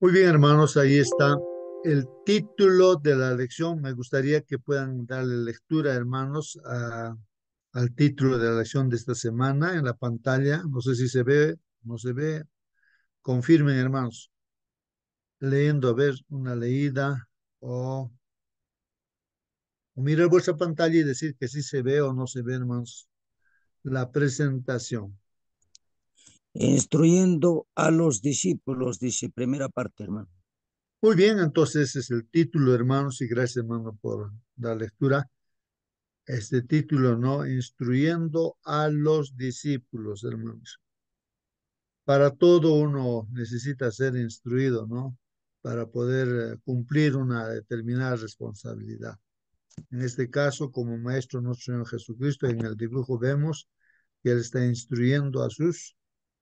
Muy bien, hermanos, ahí está el título de la lección. Me gustaría que puedan darle lectura, hermanos, al título de la lección de esta semana en la pantalla. No sé si se ve, no se ve. Confirmen, hermanos. Leyendo, a ver, una leída o mirar vuestra pantalla y decir que sí se ve o no se ve, hermanos, la presentación. Instruyendo a los discípulos, dice primera parte, hermano. Muy bien, entonces ese es el título, hermanos, y gracias, hermano, por la lectura. Este título, ¿no? Instruyendo a los discípulos, hermanos. Para todo uno necesita ser instruido, ¿no? Para poder cumplir una determinada responsabilidad. En este caso, como Maestro nuestro Señor Jesucristo, en el dibujo vemos que Él está instruyendo a sus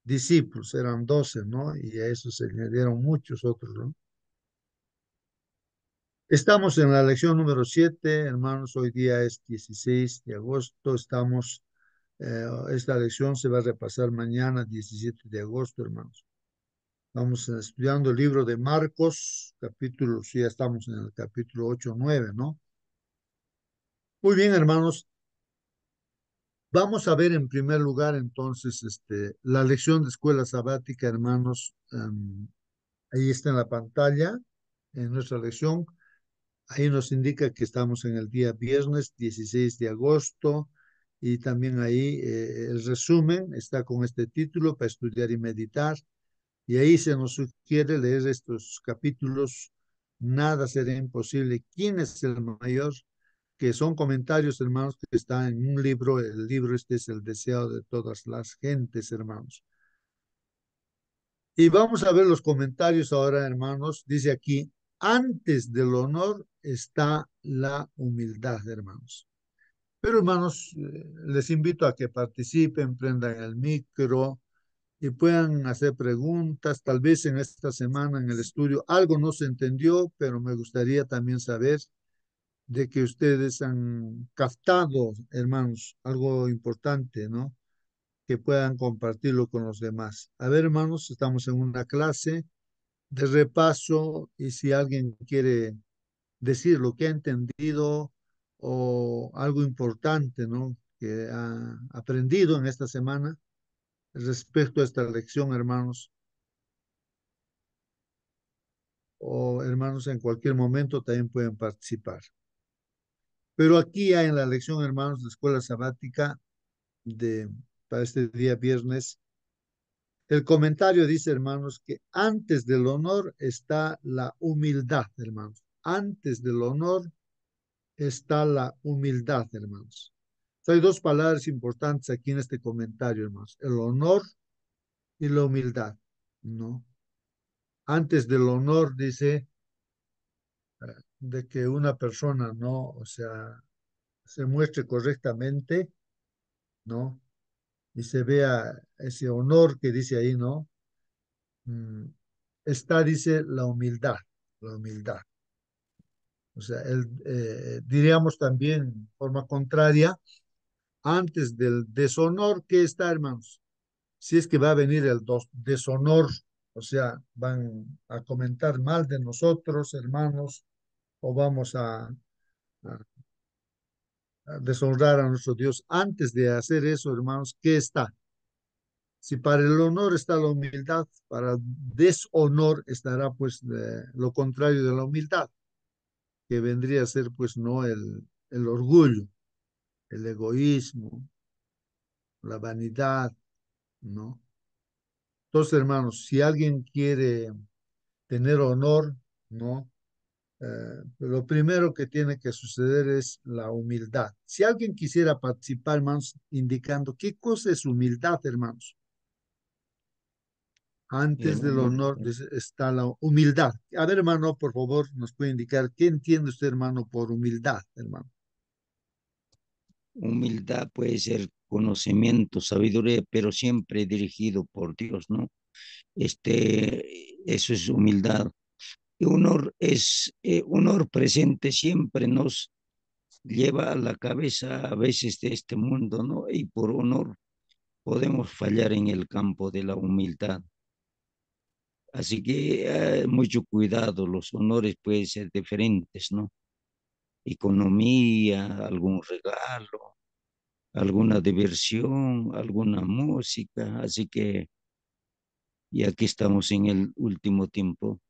discípulos, eran 12, ¿no? Y a eso se añadieron muchos otros, ¿no? Estamos en la lección número 7, hermanos, hoy día es 16 de agosto, esta lección se va a repasar mañana, 17 de agosto, hermanos. Vamos estudiando el libro de Marcos, capítulo, sí, ya estamos en el capítulo 8, 9, ¿no? Muy bien, hermanos. Vamos a ver en primer lugar entonces la lección de escuela sabática, hermanos. Ahí está en la pantalla, en nuestra lección. Ahí nos indica que estamos en el día viernes 16 de agosto y también ahí el resumen está con este título para estudiar y meditar. Y ahí se nos sugiere leer estos capítulos. Nada será imposible. ¿Quién es el mayor? Que son comentarios, hermanos, que están en un libro. El libro este es el deseo de todas las gentes, hermanos. Y vamos a ver los comentarios ahora, hermanos. Dice aquí, antes del honor está la humildad, hermanos. Pero, hermanos, les invito a que participen, prendan el micro y puedan hacer preguntas. Tal vez en esta semana en el estudio algo no se entendió, pero me gustaría también saber de que ustedes han captado, hermanos, algo importante, ¿no? Que puedan compartirlo con los demás. A ver, hermanos, estamos en una clase de repaso y si alguien quiere decir lo que ha entendido o algo importante, ¿no? Que ha aprendido en esta semana respecto a esta lección, hermanos, o hermanos en cualquier momento también pueden participar. Pero aquí hay en la lección, hermanos, de escuela sabática de, para este día viernes, el comentario dice, hermanos, que antes del honor está la humildad, hermanos. Antes del honor está la humildad, hermanos. Hay dos palabras importantes aquí en este comentario, hermanos. El honor y la humildad, ¿no? Antes del honor dice de que una persona, ¿no? O sea, se muestre correctamente, ¿no? Y se vea ese honor que dice ahí, ¿no? Mm, está, dice, la humildad. O sea, diríamos también, en forma contraria, antes del deshonor, ¿qué está, hermanos? Si es que va a venir el deshonor, o sea, van a comentar mal de nosotros, hermanos, o vamos a deshonrar a nuestro Dios. Antes de hacer eso, hermanos, ¿qué está? Si para el honor está la humildad, para deshonor estará pues lo contrario de la humildad, que vendría a ser pues no el orgullo, el egoísmo, la vanidad, ¿no? Entonces, hermanos, si alguien quiere tener honor, ¿no? Lo primero que tiene que suceder es la humildad. Si alguien quisiera participar, hermanos, indicando qué cosa es humildad, hermanos. Antes del Hermano, honor está la humildad. A ver, hermano, por favor, nos puede indicar qué entiende usted, hermano, por humildad, hermano. humildad puede ser conocimiento, sabiduría, pero siempre dirigido por Dios, ¿no? Eso es humildad. Y honor presente siempre nos lleva a la cabeza a veces de este mundo, ¿no? Y por honor podemos fallar en el campo de la humildad. Así que mucho cuidado, los honores pueden ser diferentes, ¿no? Economía, algún regalo, alguna diversión, alguna música. Así que, y aquí estamos en el último tiempo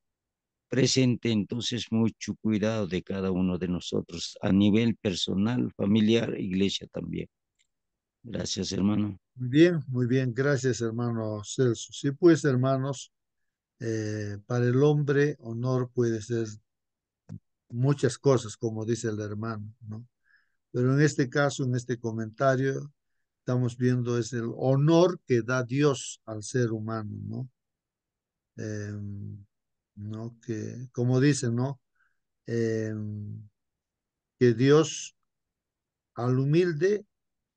presente, entonces mucho cuidado de cada uno de nosotros a nivel personal, familiar, iglesia también. Gracias, hermano. Muy bien, gracias hermano Celso. Sí, pues hermanos, para el hombre honor puede ser muchas cosas, como dice el hermano, ¿no? Pero en este caso, en este comentario, estamos viendo es el honor que da Dios al ser humano, ¿no? ¿No? Que, como dice, ¿no? Que Dios al humilde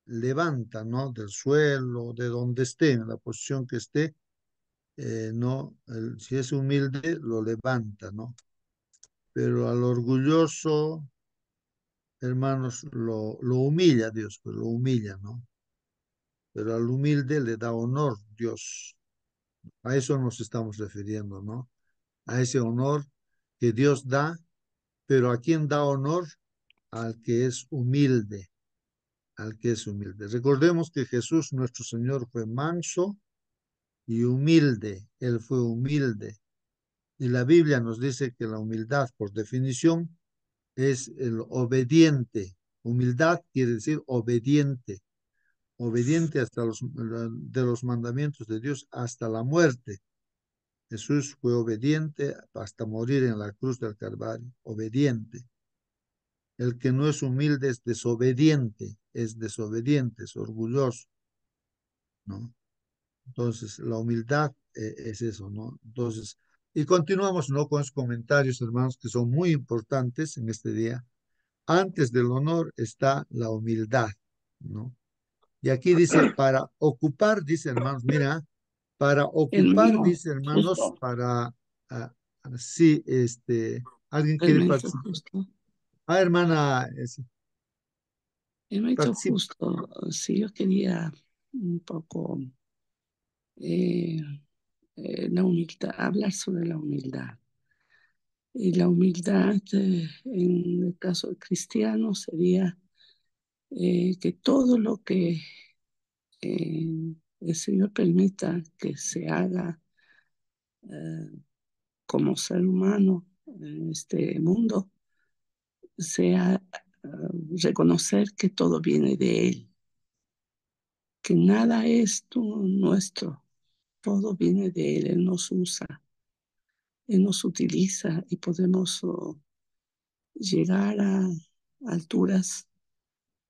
levanta, ¿no? Del suelo, de donde esté, en la posición que esté, ¿no? Si es humilde, lo levanta, ¿no? Pero al orgulloso, hermanos, lo humilla Dios, pues lo humilla, ¿no? Pero al humilde le da honor Dios. A eso nos estamos refiriendo, ¿no? A ese honor que Dios da, pero ¿a quién da honor? Al que es humilde, al que es humilde. Recordemos que Jesús, nuestro Señor, fue manso y humilde. Él fue humilde. Y la Biblia nos dice que la humildad, por definición, es el obediente. Humildad quiere decir obediente, obediente hasta de los mandamientos de Dios hasta la muerte. Jesús fue obediente hasta morir en la cruz del Calvario, obediente. El que no es humilde es desobediente, es orgulloso, ¿no? Entonces, la humildad es eso, ¿no? Entonces, y continuamos, ¿no? Con los comentarios, hermanos, que son muy importantes en este día. Antes del honor está la humildad, ¿no? Y aquí dice, para ocupar, dice hermanos, mira, para El ocupar, mío, dice hermanos, justo, para, sí, ¿alguien el quiere mío hizo participar? justo, Ah, hermana, el mío hizo participa. justo. Sí, yo quería un poco eh, la humildad, hablar sobre la humildad. Y la humildad, en el caso del cristiano, sería que todo lo que el Señor permita que se haga eh, como ser humano en este mundo, sea reconocer que todo viene de Él, que nada es nuestro, todo viene de Él, Él nos usa, Él nos utiliza y podemos llegar a alturas,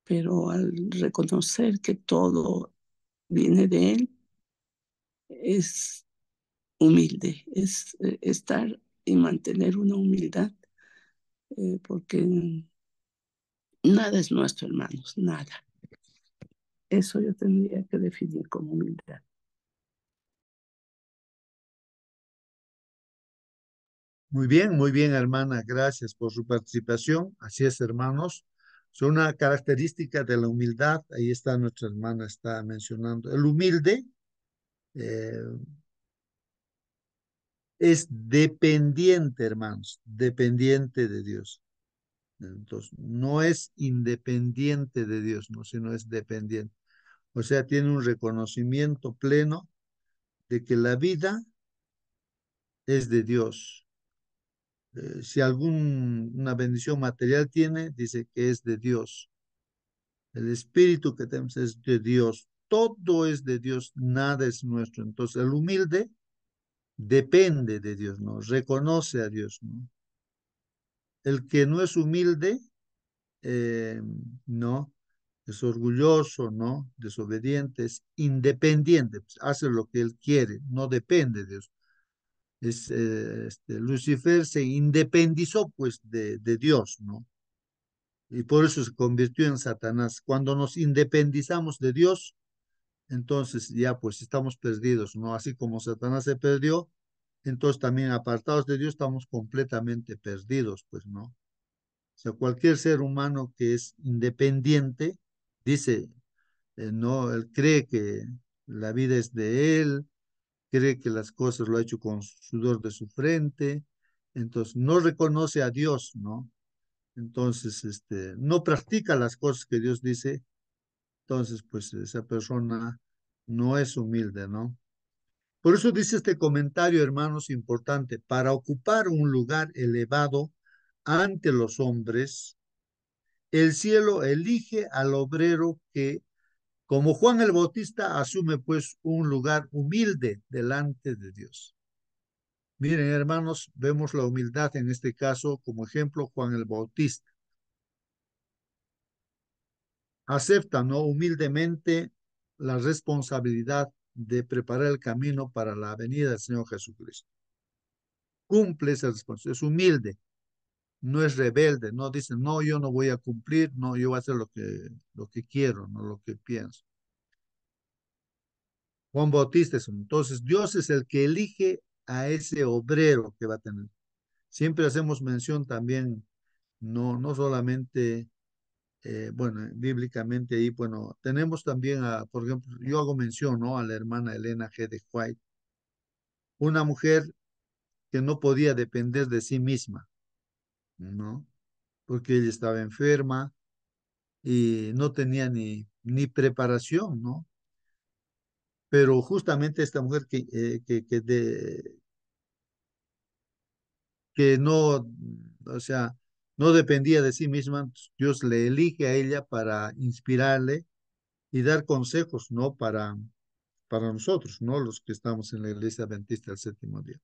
pero al reconocer que todo viene de Él, es humilde, es estar y mantener una humildad, porque nada es nuestro, hermanos, nada. Eso yo tendría que definir como humildad. Muy bien, hermana, gracias por su participación. Así es, hermanos. Es una característica de la humildad. Ahí está nuestra hermana, está mencionando. El humilde eh, es dependiente, hermanos, dependiente de Dios. Entonces, no es independiente de Dios, no, sino es dependiente. O sea, tiene un reconocimiento pleno de que la vida es de Dios. Si alguna bendición material tiene, dice que es de Dios. El espíritu que tenemos es de Dios. Todo es de Dios, nada es nuestro. Entonces, el humilde depende de Dios, ¿no? Reconoce a Dios, ¿no? El que no es humilde, eh, ¿no? Es orgulloso, ¿no? Desobediente, es independiente, pues, hace lo que él quiere, no depende de Dios. Lucifer se independizó, pues, de Dios, ¿no? Y por eso se convirtió en Satanás. Cuando nos independizamos de Dios, entonces ya pues estamos perdidos, ¿no? Así como Satanás se perdió, entonces también apartados de Dios estamos completamente perdidos, pues, ¿no? O sea, cualquier ser humano que es independiente, dice, no, él cree que la vida es de él, cree que las cosas lo ha hecho con sudor de su frente, entonces no reconoce a Dios, ¿no? Entonces, no practica las cosas que Dios dice, entonces, pues esa persona no es humilde, ¿no? Por eso dice este comentario, hermanos, importante, para ocupar un lugar elevado ante los hombres, el cielo elige al obrero que, como Juan el Bautista, asume pues un lugar humilde delante de Dios. Miren, hermanos, vemos la humildad en este caso como ejemplo Juan el Bautista. Acepta, ¿no? Humildemente la responsabilidad de preparar el camino para la venida del Señor Jesucristo. Cumple esa responsabilidad, es humilde, no es rebelde, no dice, no, yo no voy a cumplir, no, yo voy a hacer lo que quiero, no lo que pienso. Juan Bautista es entonces Dios es el que elige a ese obrero que va a tener. Siempre hacemos mención también, no solamente, bueno, bíblicamente ahí, bueno, tenemos también por ejemplo, yo hago mención, ¿no? A la hermana Elena G. de White, una mujer que no podía depender de sí misma, ¿no? Porque ella estaba enferma y no tenía ni preparación, ¿no? Pero justamente esta mujer que no, o sea, no dependía de sí misma, Dios le elige a ella para inspirarle y dar consejos, ¿no? Para nosotros, ¿no? Los que estamos en la iglesia adventista del séptimo día.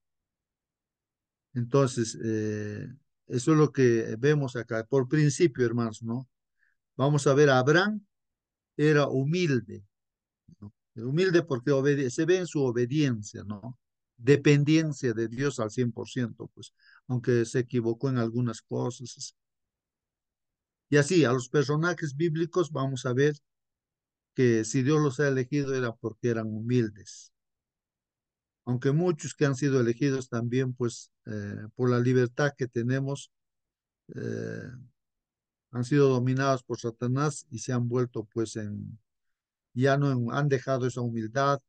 Entonces, eso es lo que vemos acá. Por principio, hermanos, ¿no? Vamos a ver, Abraham era humilde, ¿no? Humilde porque se ve en su obediencia, ¿no? Dependencia de Dios al 100%, pues, aunque se equivocó en algunas cosas. Y así, a los personajes bíblicos vamos a ver que si Dios los ha elegido era porque eran humildes. Aunque muchos que han sido elegidos también, pues, por la libertad que tenemos, eh, han sido dominados por Satanás y se han vuelto, pues, ya no han dejado esa humildad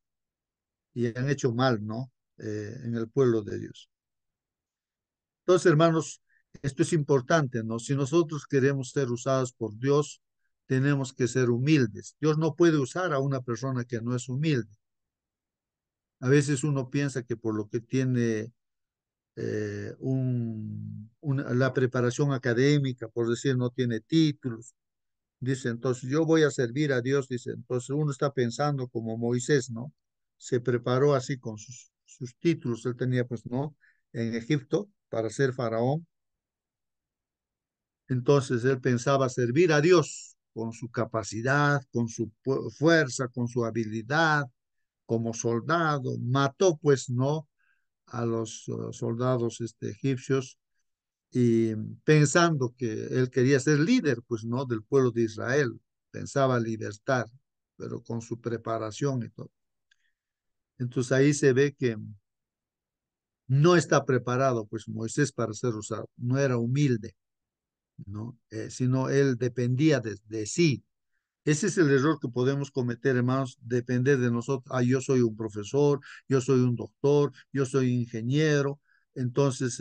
y han hecho mal, ¿no? En el pueblo de Dios. Entonces, hermanos, esto es importante, ¿no? Si nosotros queremos ser usados por Dios, tenemos que ser humildes. Dios no puede usar a una persona que no es humilde. A veces uno piensa que por lo que tiene la preparación académica, por decir, no tiene títulos, dice, entonces yo voy a servir a Dios, dice, entonces uno está pensando como Moisés, ¿no? Se preparó así con sus títulos, él tenía, pues, ¿no? En Egipto para ser faraón. Entonces él pensaba servir a Dios con su capacidad, con su fuerza, con su habilidad como soldado. Mató, pues, ¿no? A los soldados egipcios y pensando que él quería ser líder, pues, ¿no? Del pueblo de Israel. Pensaba libertar, pero con su preparación y todo. Entonces ahí se ve que no está preparado, pues, Moisés para ser usado. No era humilde, ¿no? Sino él dependía de sí. Ese es el error que podemos cometer, hermanos, depender de nosotros. Ah, yo soy un profesor, yo soy un doctor, yo soy ingeniero. Entonces,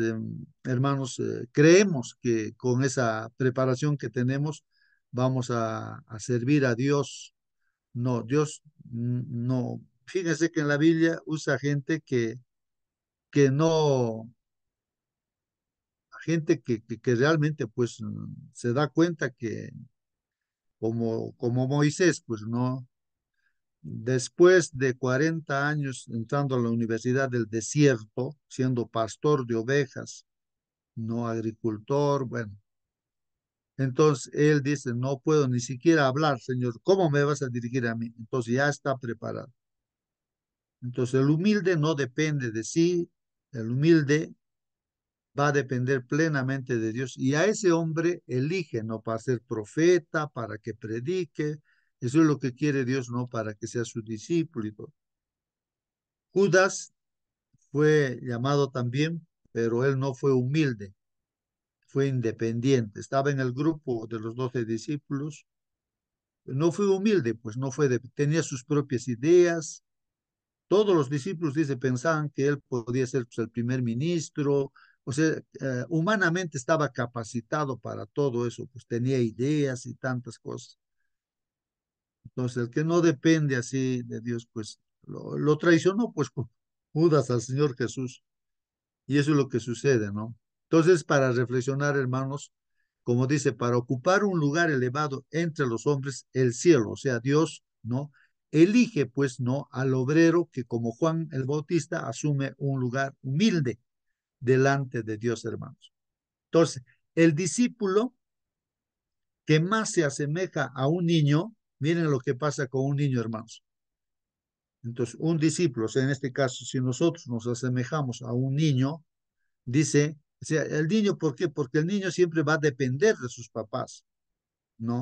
hermanos, creemos que con esa preparación que tenemos vamos a servir a Dios. No, Dios no. Fíjense que en la Biblia usa gente que no, gente que realmente pues se da cuenta que como Moisés, pues no. Después de 40 años entrando a la Universidad del Desierto, siendo pastor de ovejas, no agricultor, bueno, entonces él dice, no puedo ni siquiera hablar, Señor, ¿cómo me vas a dirigir a mí? Entonces ya está preparado. Entonces el humilde no depende de sí, el humilde va a depender plenamente de Dios y a ese hombre elige, no para ser profeta, para que predique, eso es lo que quiere Dios, no para que sea su discípulo y todo. Judas fue llamado también, pero él no fue humilde, fue independiente. Estaba en el grupo de los 12 discípulos. No fue humilde, pues no fue, tenía sus propias ideas, Todos los discípulos, dice, pensaban que él podía ser pues, el primer ministro, o sea, humanamente estaba capacitado para todo eso, pues tenía ideas y tantas cosas. Entonces, el que no depende así de Dios, pues lo traicionó, pues con Judas al Señor Jesús. Y eso es lo que sucede, ¿no? Entonces, para reflexionar, hermanos, como dice, para ocupar un lugar elevado entre los hombres, el cielo, o sea, Dios, ¿no? Elige, pues, ¿no? Al obrero que como Juan el Bautista asume un lugar humilde delante de Dios, hermanos. Entonces, el discípulo que más se asemeja a un niño, miren lo que pasa con un niño, hermanos. Entonces, un discípulo, o sea, en este caso, si nosotros nos asemejamos a un niño, dice, o sea, el niño, ¿por qué? Porque el niño siempre va a depender de sus papás, ¿no?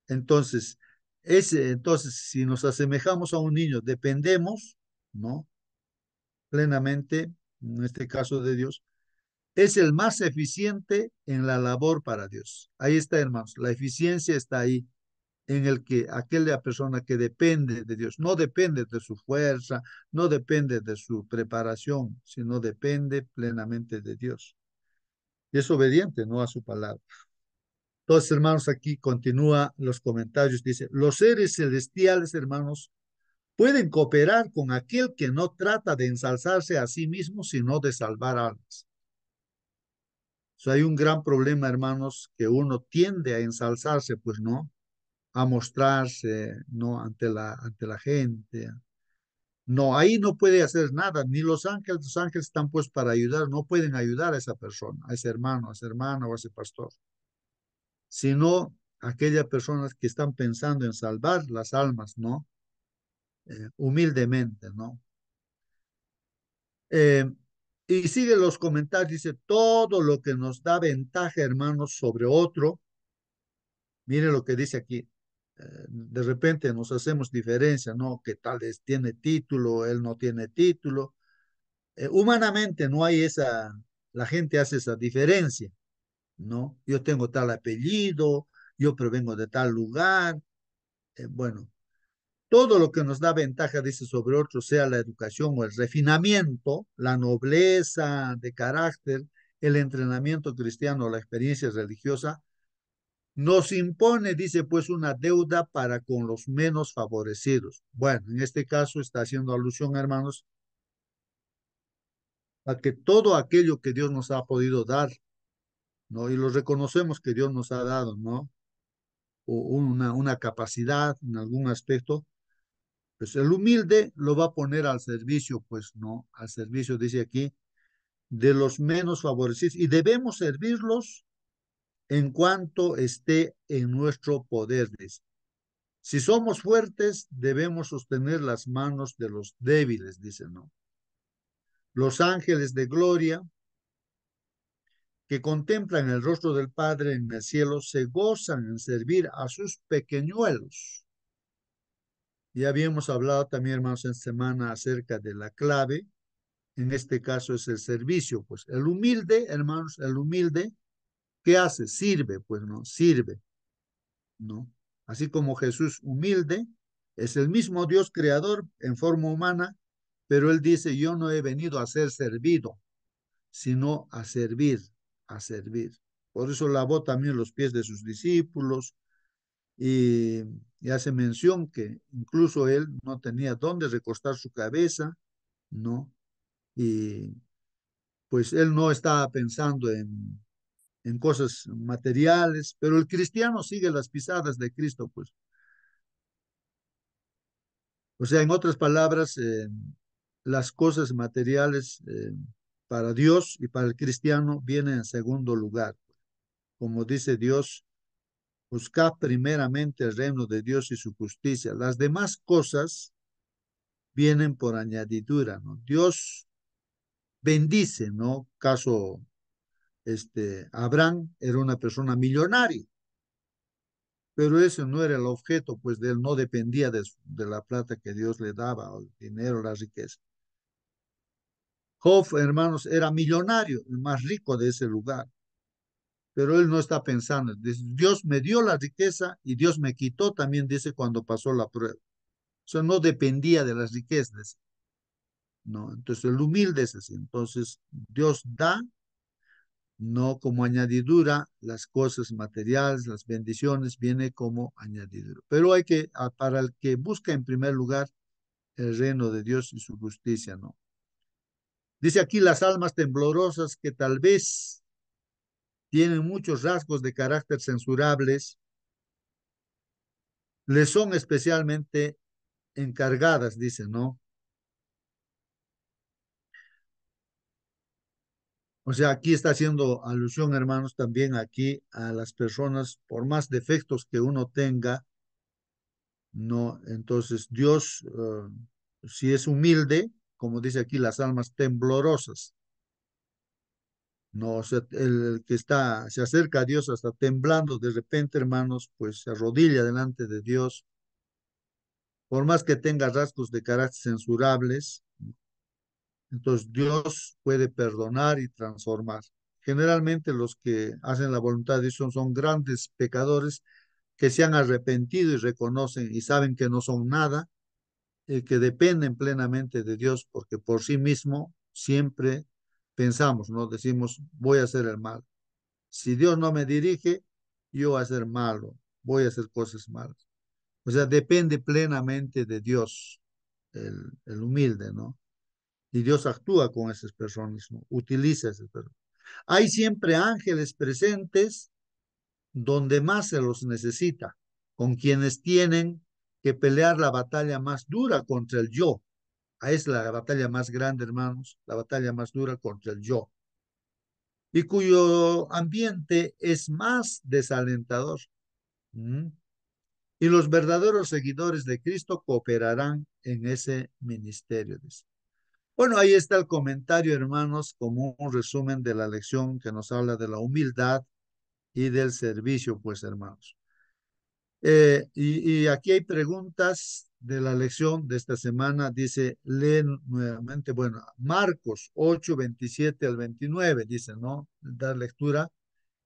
Entonces, entonces, si nos asemejamos a un niño, dependemos, ¿no? Plenamente, en este caso de Dios, es el más eficiente en la labor para Dios. Ahí está, hermanos, la eficiencia está ahí, en el que aquella persona que depende de Dios, no depende de su fuerza, no depende de su preparación, sino depende plenamente de Dios. Y es obediente, no a su palabra. Entonces, hermanos, aquí continúa los comentarios. Dice, los seres celestiales, hermanos, pueden cooperar con aquel que no trata de ensalzarse a sí mismo, sino de salvar almas. O sea, hay un gran problema, hermanos, que uno tiende a ensalzarse, pues no, a mostrarse, no, ante la gente. No, ahí no puede hacer nada, ni los ángeles están pues para ayudar, no pueden ayudar a esa persona, a ese hermano, a esa hermana o a ese pastor, sino aquellas personas que están pensando en salvar las almas, ¿no? Humildemente, ¿no? Eh, y sigue los comentarios, dice, todo lo que nos da ventaja, hermanos, sobre otro, mire lo que dice aquí, de repente nos hacemos diferencia, ¿no? Que tal vez tiene título, él no tiene título. Humanamente no hay esa, la gente hace esa diferencia, ¿no? Yo tengo tal apellido, yo provengo de tal lugar, bueno, todo lo que nos da ventaja, dice, sobre otros, sea la educación o el refinamiento, la nobleza de carácter, el entrenamiento cristiano, la experiencia religiosa, nos impone, dice, pues una deuda para con los menos favorecidos. Bueno, en este caso está haciendo alusión, hermanos, a que todo aquello que Dios nos ha podido dar, ¿no? Y lo reconocemos que Dios nos ha dado, ¿no? O una capacidad en algún aspecto, pues el humilde lo va a poner al servicio, pues, ¿no? Al servicio, dice aquí, de los menos favorecidos y debemos servirlos en cuanto esté en nuestro poder, dice. Si somos fuertes, debemos sostener las manos de los débiles, dice, ¿no? Los ángeles de gloria que contemplan el rostro del Padre en el cielo se gozan en servir a sus pequeñuelos. Ya habíamos hablado también, hermanos, en semana acerca de la clave. En este caso es el servicio, pues el humilde, hermanos, el humilde, ¿qué hace? Sirve, pues no, sirve, ¿no? Así como Jesús humilde, es el mismo Dios creador en forma humana, pero él dice, yo no he venido a ser servido, sino a servir, a servir. Por eso lavó también los pies de sus discípulos y, y hace mención que incluso él no tenía dónde recostar su cabeza, ¿no? Y pues él no estaba pensando en cosas materiales, pero el cristiano sigue las pisadas de Cristo, pues. O sea, en otras palabras, las cosas materiales para Dios y para el cristiano vienen en segundo lugar. Como dice Dios, buscad primeramente el reino de Dios y su justicia. Las demás cosas vienen por añadidura, ¿no? Dios bendice, ¿no? Caso, Abraham era una persona millonaria, pero ese no era el objeto, pues de él no dependía de la plata que Dios le daba, o el dinero, la riqueza. Job, hermanos, era millonario, el más rico de ese lugar, pero él no está pensando, dice, Dios me dio la riqueza y Dios me quitó también, dice, cuando pasó la prueba. O sea, no dependía de las riquezas. ¿no? Entonces el humilde es así. Entonces Dios da, no como añadidura, las cosas materiales, las bendiciones, viene como añadidura. Pero hay que, para el que busca en primer lugar el reino de Dios y su justicia, ¿no? Dice aquí las almas temblorosas que tal vez tienen muchos rasgos de carácter censurables, les son especialmente encargadas, dice, ¿no? O sea, aquí está haciendo alusión, hermanos, también aquí a las personas, por más defectos que uno tenga, no, entonces Dios, si es humilde, como dice aquí, las almas temblorosas, no, o sea, el que está, se acerca a Dios hasta temblando de repente, hermanos, pues se arrodilla delante de Dios, por más que tenga rasgos de carácter censurables, entonces Dios puede perdonar y transformar. Generalmente los que hacen la voluntad de Dios son grandes pecadores que se han arrepentido y reconocen y saben que no son nada, que dependen plenamente de Dios, porque por sí mismo siempre pensamos, ¿no? Decimos, voy a hacer el mal. Si Dios no me dirige, yo voy a ser malo, voy a hacer cosas malas. O sea, depende plenamente de Dios, el humilde, ¿no? Y Dios actúa con esas personas, ¿no? Utiliza esas personas. Hay siempre ángeles presentes donde más se los necesita, con quienes tienen que pelear la batalla más dura contra el yo. Ahí es la batalla más grande, hermanos, la batalla más dura contra el yo, y cuyo ambiente es más desalentador. ¿Mm? Y los verdaderos seguidores de Cristo cooperarán en ese ministerio. Dice. Bueno, ahí está el comentario, hermanos, como un resumen de la lección que nos habla de la humildad y del servicio, pues, hermanos. Y aquí hay preguntas de la lección de esta semana. Dice, leen nuevamente, bueno, Marcos 8, 27 al 29, dice, ¿no? Dar lectura.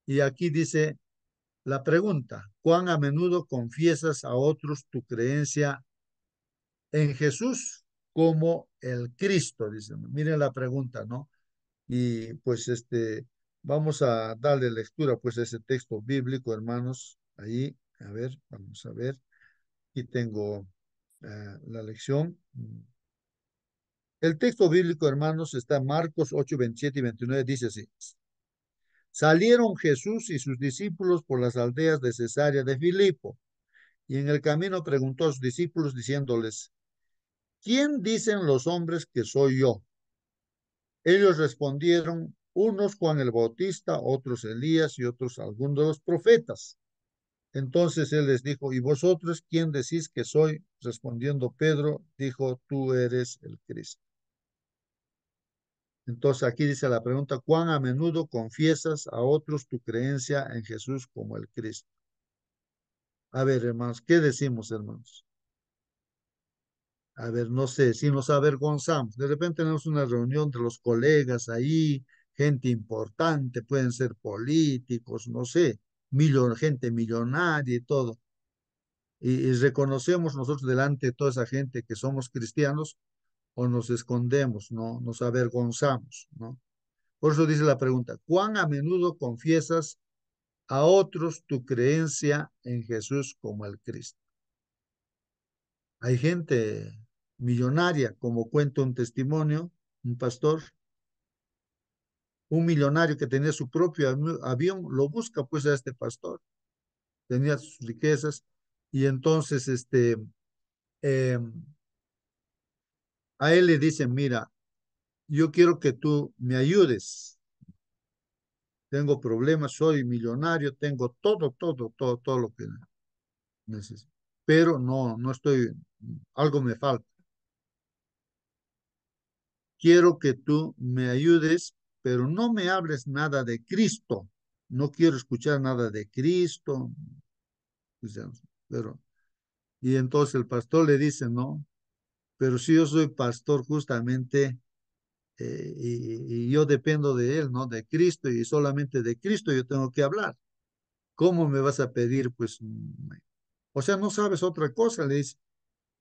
Y aquí dice la pregunta, ¿cuán a menudo confiesas a otros tu creencia en Jesús como el Cristo? Dice, miren la pregunta, ¿no? Y pues vamos a darle lectura pues a ese texto bíblico, hermanos. Ahí, a ver, vamos a ver. Aquí tengo la lección. El texto bíblico, hermanos, está en Marcos 8, 27 y 29. Dice así. Salieron Jesús y sus discípulos por las aldeas de Cesarea de Filipo, y en el camino preguntó a sus discípulos diciéndoles, ¿quién dicen los hombres que soy yo? Ellos respondieron, unos Juan el Bautista, otros Elías y otros algunos de los profetas. Entonces él les dijo, ¿y vosotros quién decís que soy? Respondiendo Pedro, dijo, tú eres el Cristo. Entonces aquí dice la pregunta, ¿cuán a menudo confiesas a otros tu creencia en Jesús como el Cristo? A ver, hermanos, ¿qué decimos, hermanos? A ver, no sé, si nos avergonzamos. De repente tenemos una reunión de los colegas ahí, gente importante, pueden ser políticos, no sé, gente millonaria y todo. Y reconocemos nosotros delante de toda esa gente que somos cristianos o nos escondemos, ¿no? Nos avergonzamos, ¿no? Por eso dice la pregunta, ¿cuán a menudo confiesas a otros tu creencia en Jesús como el Cristo? Hay gente millonaria, como cuenta un testimonio, un pastor, un millonario que tenía su propio avión, lo busca pues a este pastor, tenía sus riquezas, y entonces eh, a él le dicen, mira, yo quiero que tú me ayudes, tengo problemas, soy millonario, tengo todo lo que necesito, pero no estoy, algo me falta. Quiero que tú me ayudes, pero no me hables nada de Cristo. No quiero escuchar nada de Cristo. Pero, y entonces el pastor le dice, no, pero si yo soy pastor justamente y yo dependo de él, ¿no? De Cristo y solamente de Cristo yo tengo que hablar. ¿Cómo me vas a pedir? Pues, o sea, no sabes otra cosa, le dice.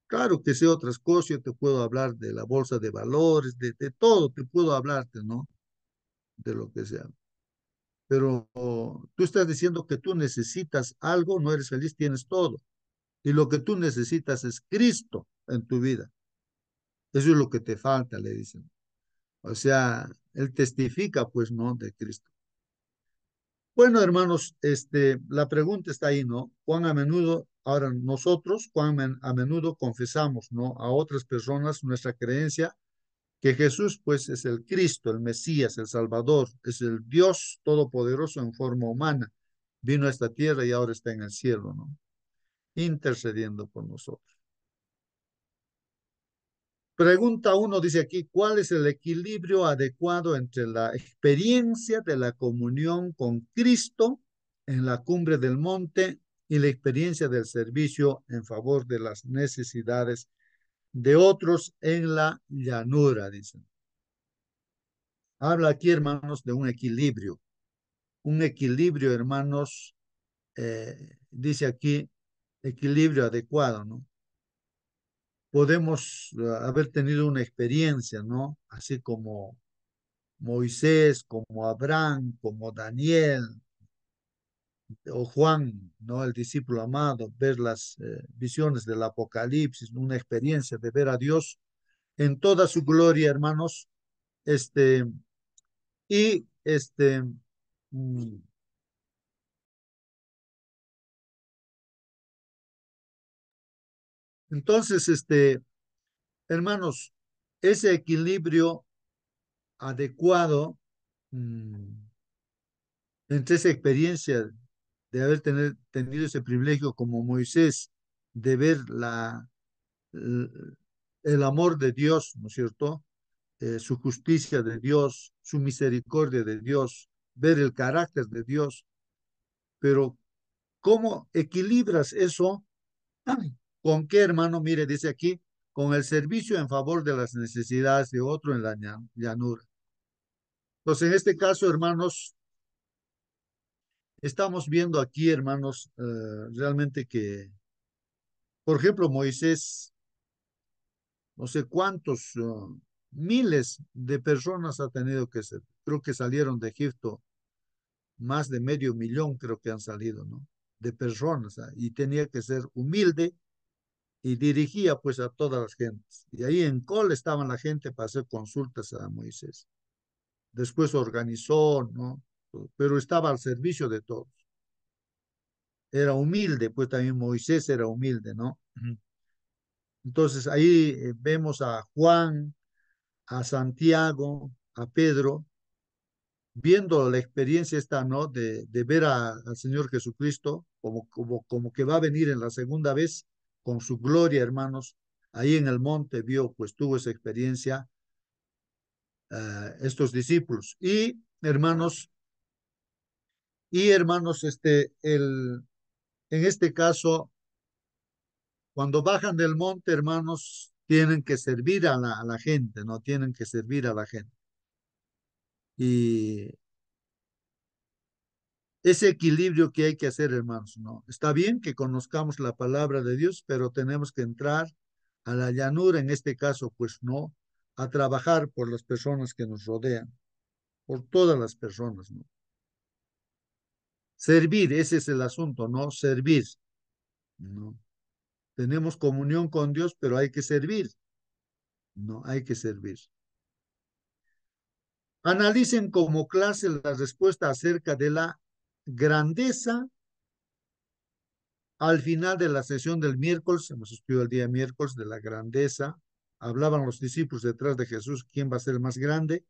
Claro que sé otras cosas, yo te puedo hablar de la bolsa de valores, de todo, te puedo hablarte, ¿no? De lo que sea. Pero tú estás diciendo que tú necesitas algo, no eres feliz, tienes todo. Y lo que tú necesitas es Cristo en tu vida. Eso es lo que te falta, le dicen. O sea, Él testifica, pues, ¿no? De Cristo. Bueno, hermanos, la pregunta está ahí, ¿no? ¿Cuán a menudo, ahora nosotros, a menudo confesamos, ¿no? A otras personas nuestra creencia que Jesús, pues, es el Cristo, el Mesías, el Salvador, es el Dios todopoderoso en forma humana. Vino a esta tierra y ahora está en el cielo, ¿no? Intercediendo por nosotros. Pregunta uno, dice aquí, ¿cuál es el equilibrio adecuado entre la experiencia de la comunión con Cristo en la cumbre del monte y la experiencia del servicio en favor de las necesidades de otros en la llanura? Dicen. Habla aquí, hermanos, de un equilibrio, hermanos, dice aquí, equilibrio adecuado, ¿no? Podemos haber tenido una experiencia, ¿no? Así como Moisés, como Abraham, como Daniel o Juan, ¿no? El discípulo amado, ver las visiones del Apocalipsis, una experiencia de ver a Dios en toda su gloria, hermanos, este, y mm, entonces, hermanos, ese equilibrio adecuado mm, entre esa experiencia de haber tenido ese privilegio como Moisés, de ver el, el amor de Dios, ¿no es cierto? Su justicia de Dios, su misericordia de Dios, ver el carácter de Dios, pero ¿cómo equilibras eso? ¿Con qué, hermano? Mire, dice aquí, con el servicio en favor de las necesidades de otro en la llanura. Entonces, en este caso, hermanos, estamos viendo aquí, hermanos, realmente que, por ejemplo, Moisés, no sé cuántos, miles de personas ha tenido que ser. Creo que salieron de Egipto, más de medio millón creo que han salido, ¿no? De personas, ¿ah? Y tenía que ser humilde y dirigía pues a todas las gentes. Y ahí en Col estaban la gente para hacer consultas a Moisés. Después organizó, ¿no? Pero estaba al servicio de todos. Era humilde, pues también Moisés era humilde, ¿no? Entonces ahí vemos a Juan, a Santiago, a Pedro, viendo la experiencia esta, ¿no? De ver al Señor Jesucristo como que va a venir en la segunda vez con su gloria, hermanos. Ahí en el monte vio, pues tuvo esa experiencia estos discípulos. Y hermanos, en este caso, cuando bajan del monte, hermanos, tienen que servir a la gente, ¿no? Tienen que servir a la gente. Y ese equilibrio que hay que hacer, hermanos, ¿no? Está bien que conozcamos la palabra de Dios, pero tenemos que entrar a la llanura, en este caso, pues no, a trabajar por las personas que nos rodean, por todas las personas, ¿no? Servir, ese es el asunto, ¿no? Servir, ¿no? Tenemos comunión con Dios, pero hay que servir, ¿no? Hay que servir. Analicen como clase la respuesta acerca de la grandeza al final de la sesión del miércoles. Hemos estudiado el día miércoles de la grandeza. Hablaban los discípulos detrás de Jesús, ¿quién va a ser el más grande?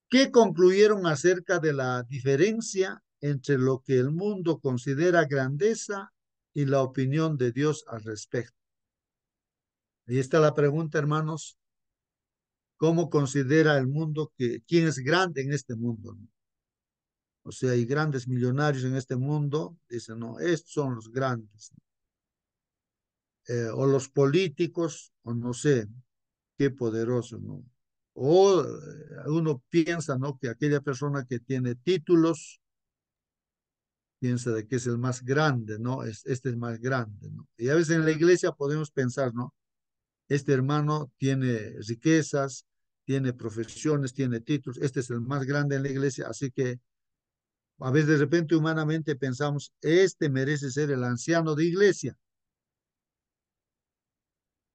¿Qué concluyeron acerca de la diferencia entre lo que el mundo considera grandeza y la opinión de Dios al respecto? Ahí está la pregunta, hermanos. ¿Cómo considera el mundo quién es grande en este mundo? ¿No? O sea, hay grandes millonarios en este mundo. Dicen, no, estos son los grandes. O los políticos, o no sé, qué poderoso, ¿no? O uno piensa, ¿no? Que aquella persona que tiene títulos, piensa de que es el más grande, ¿no? Este es más grande, ¿no? Y a veces en la iglesia podemos pensar, ¿no? Este hermano tiene riquezas, tiene profesiones, tiene títulos, este es el más grande en la iglesia, así que a veces de repente humanamente pensamos, este merece ser el anciano de iglesia.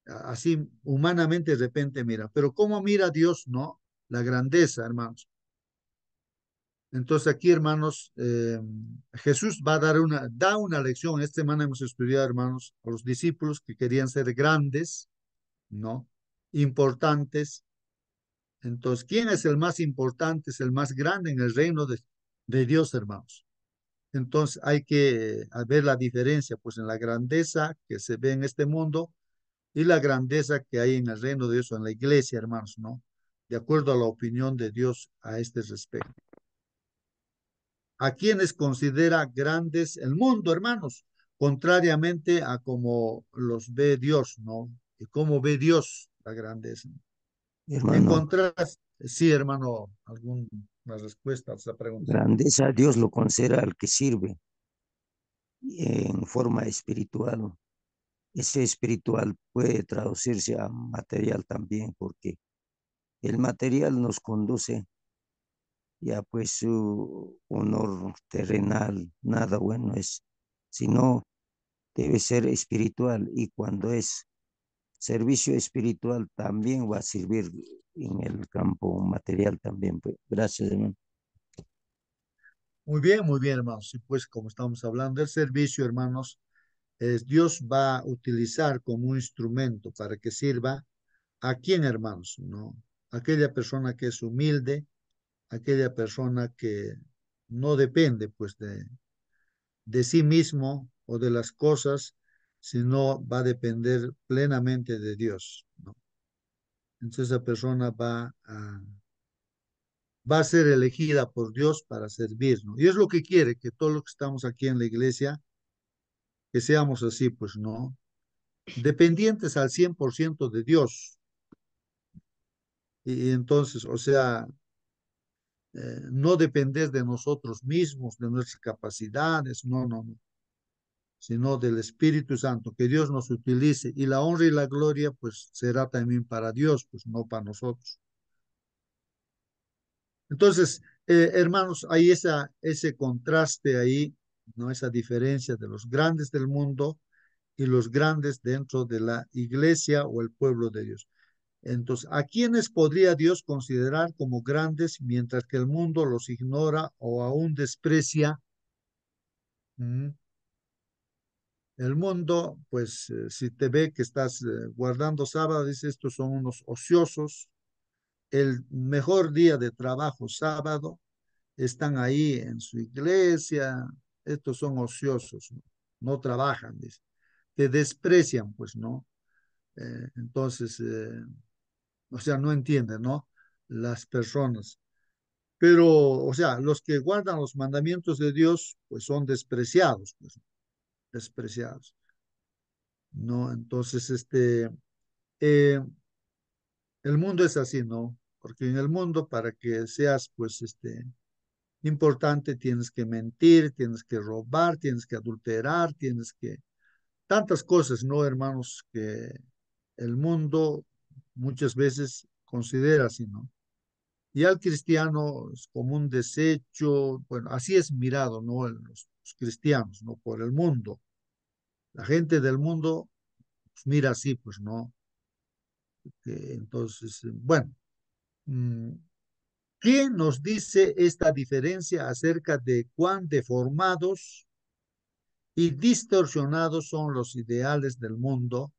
Así humanamente de repente mira, pero ¿cómo mira Dios, no? La grandeza, hermanos. Entonces aquí, hermanos, Jesús va a dar da una lección. Esta semana hemos estudiado, hermanos, a los discípulos que querían ser grandes, ¿no? Importantes. Entonces, ¿quién es el más importante, es el más grande en el reino de Dios, hermanos? Entonces hay que ver la diferencia, pues en la grandeza que se ve en este mundo y la grandeza que hay en el reino de Dios o en la iglesia, hermanos, ¿no? De acuerdo a la opinión de Dios a este respecto. ¿A quienes considera grandes el mundo, hermanos? Contrariamente a como los ve Dios, ¿no? Y cómo ve Dios la grandeza. En Hermano, contraste, sí, hermano, alguna respuesta a esa pregunta. grandeza Dios lo considera al que sirve en forma espiritual. Ese espiritual puede traducirse a material también, porque el material nos conduce ya pues su honor terrenal, nada bueno es, sino debe ser espiritual y cuando es servicio espiritual también va a servir en el campo material también. Pues. Gracias, hermano. Muy bien, hermanos. Y pues como estamos hablando del servicio, hermanos, Dios va a utilizar como un instrumento para que sirva a quién, hermanos, ¿no? Aquella persona que es humilde, aquella persona que no depende pues de sí mismo o de las cosas, sino va a depender plenamente de Dios, ¿no? Entonces esa persona va a ser elegida por Dios para servir, ¿no? Y es lo que quiere, que todos los que estamos aquí en la iglesia, que seamos así, pues, ¿no? Dependientes al 100% de Dios. Y entonces, o sea, no depender de nosotros mismos, de nuestras capacidades, no, no, no, sino del Espíritu Santo, que Dios nos utilice y la honra y la gloria pues será también para Dios, pues no para nosotros. Entonces, hermanos, hay ese contraste ahí, ¿no? Esa diferencia de los grandes del mundo y los grandes dentro de la iglesia o el pueblo de Dios. Entonces, ¿a quiénes podría Dios considerar como grandes mientras que el mundo los ignora o aún desprecia? Mm. El mundo, pues, si te ve que estás guardando sábado, dice, estos son unos ociosos. El mejor día de trabajo, sábado, están ahí en su iglesia. Estos son ociosos, no, no trabajan, dice. Te desprecian, pues, ¿no? Entonces, o sea, no entienden, ¿no? Las personas. Pero, o sea, los que guardan los mandamientos de Dios, pues son despreciados, pues, despreciados, ¿no? Entonces, eh, el mundo es así, ¿no? Porque en el mundo, para que seas, pues, importante, tienes que mentir, tienes que robar, tienes que adulterar, tienes que... Tantas cosas, ¿no, hermanos? Que el mundo muchas veces considera así, ¿no? Y al cristiano es como un desecho, bueno, así es mirado, ¿no? Los cristianos, ¿no? Por el mundo. La gente del mundo pues, mira así, pues, ¿no? Entonces, bueno, mm, ¿qué nos dice esta diferencia acerca de cuán deformados y distorsionados son los ideales del mundo?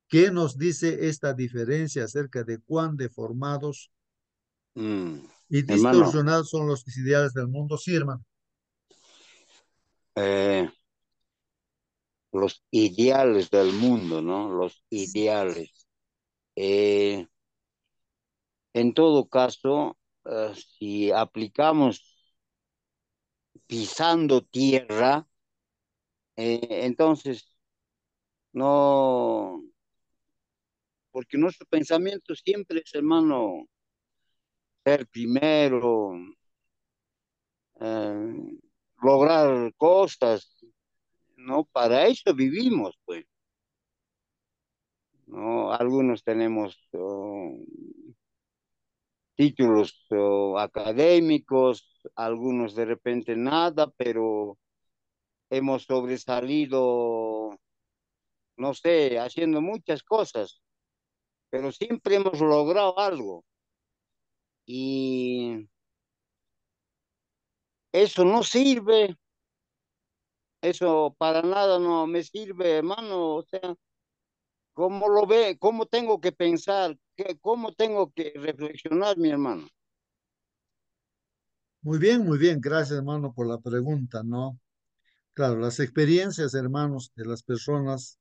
¿Qué nos dice esta diferencia acerca de cuán deformados Mm, y hermano, distorsionados son los ideales del mundo? Sí, hermano. eh, los ideales del mundo, ¿no? Los ideales. Eh, en todo caso, si aplicamos pisando tierra, entonces no, porque nuestro pensamiento siempre es, hermano, ser primero, eh, lograr cosas, ¿no? Para eso vivimos, pues, ¿no? Algunos tenemos títulos académicos, algunos de repente nada, pero hemos sobresalido, no sé, haciendo muchas cosas, pero siempre hemos logrado algo. Y eso no sirve, eso para nada no me sirve, hermano. O sea, ¿cómo lo ve? ¿Cómo tengo que pensar? ¿Cómo tengo que reflexionar, mi hermano? Muy bien, gracias hermano por la pregunta, ¿no? Claro, las experiencias, hermanos, de las personas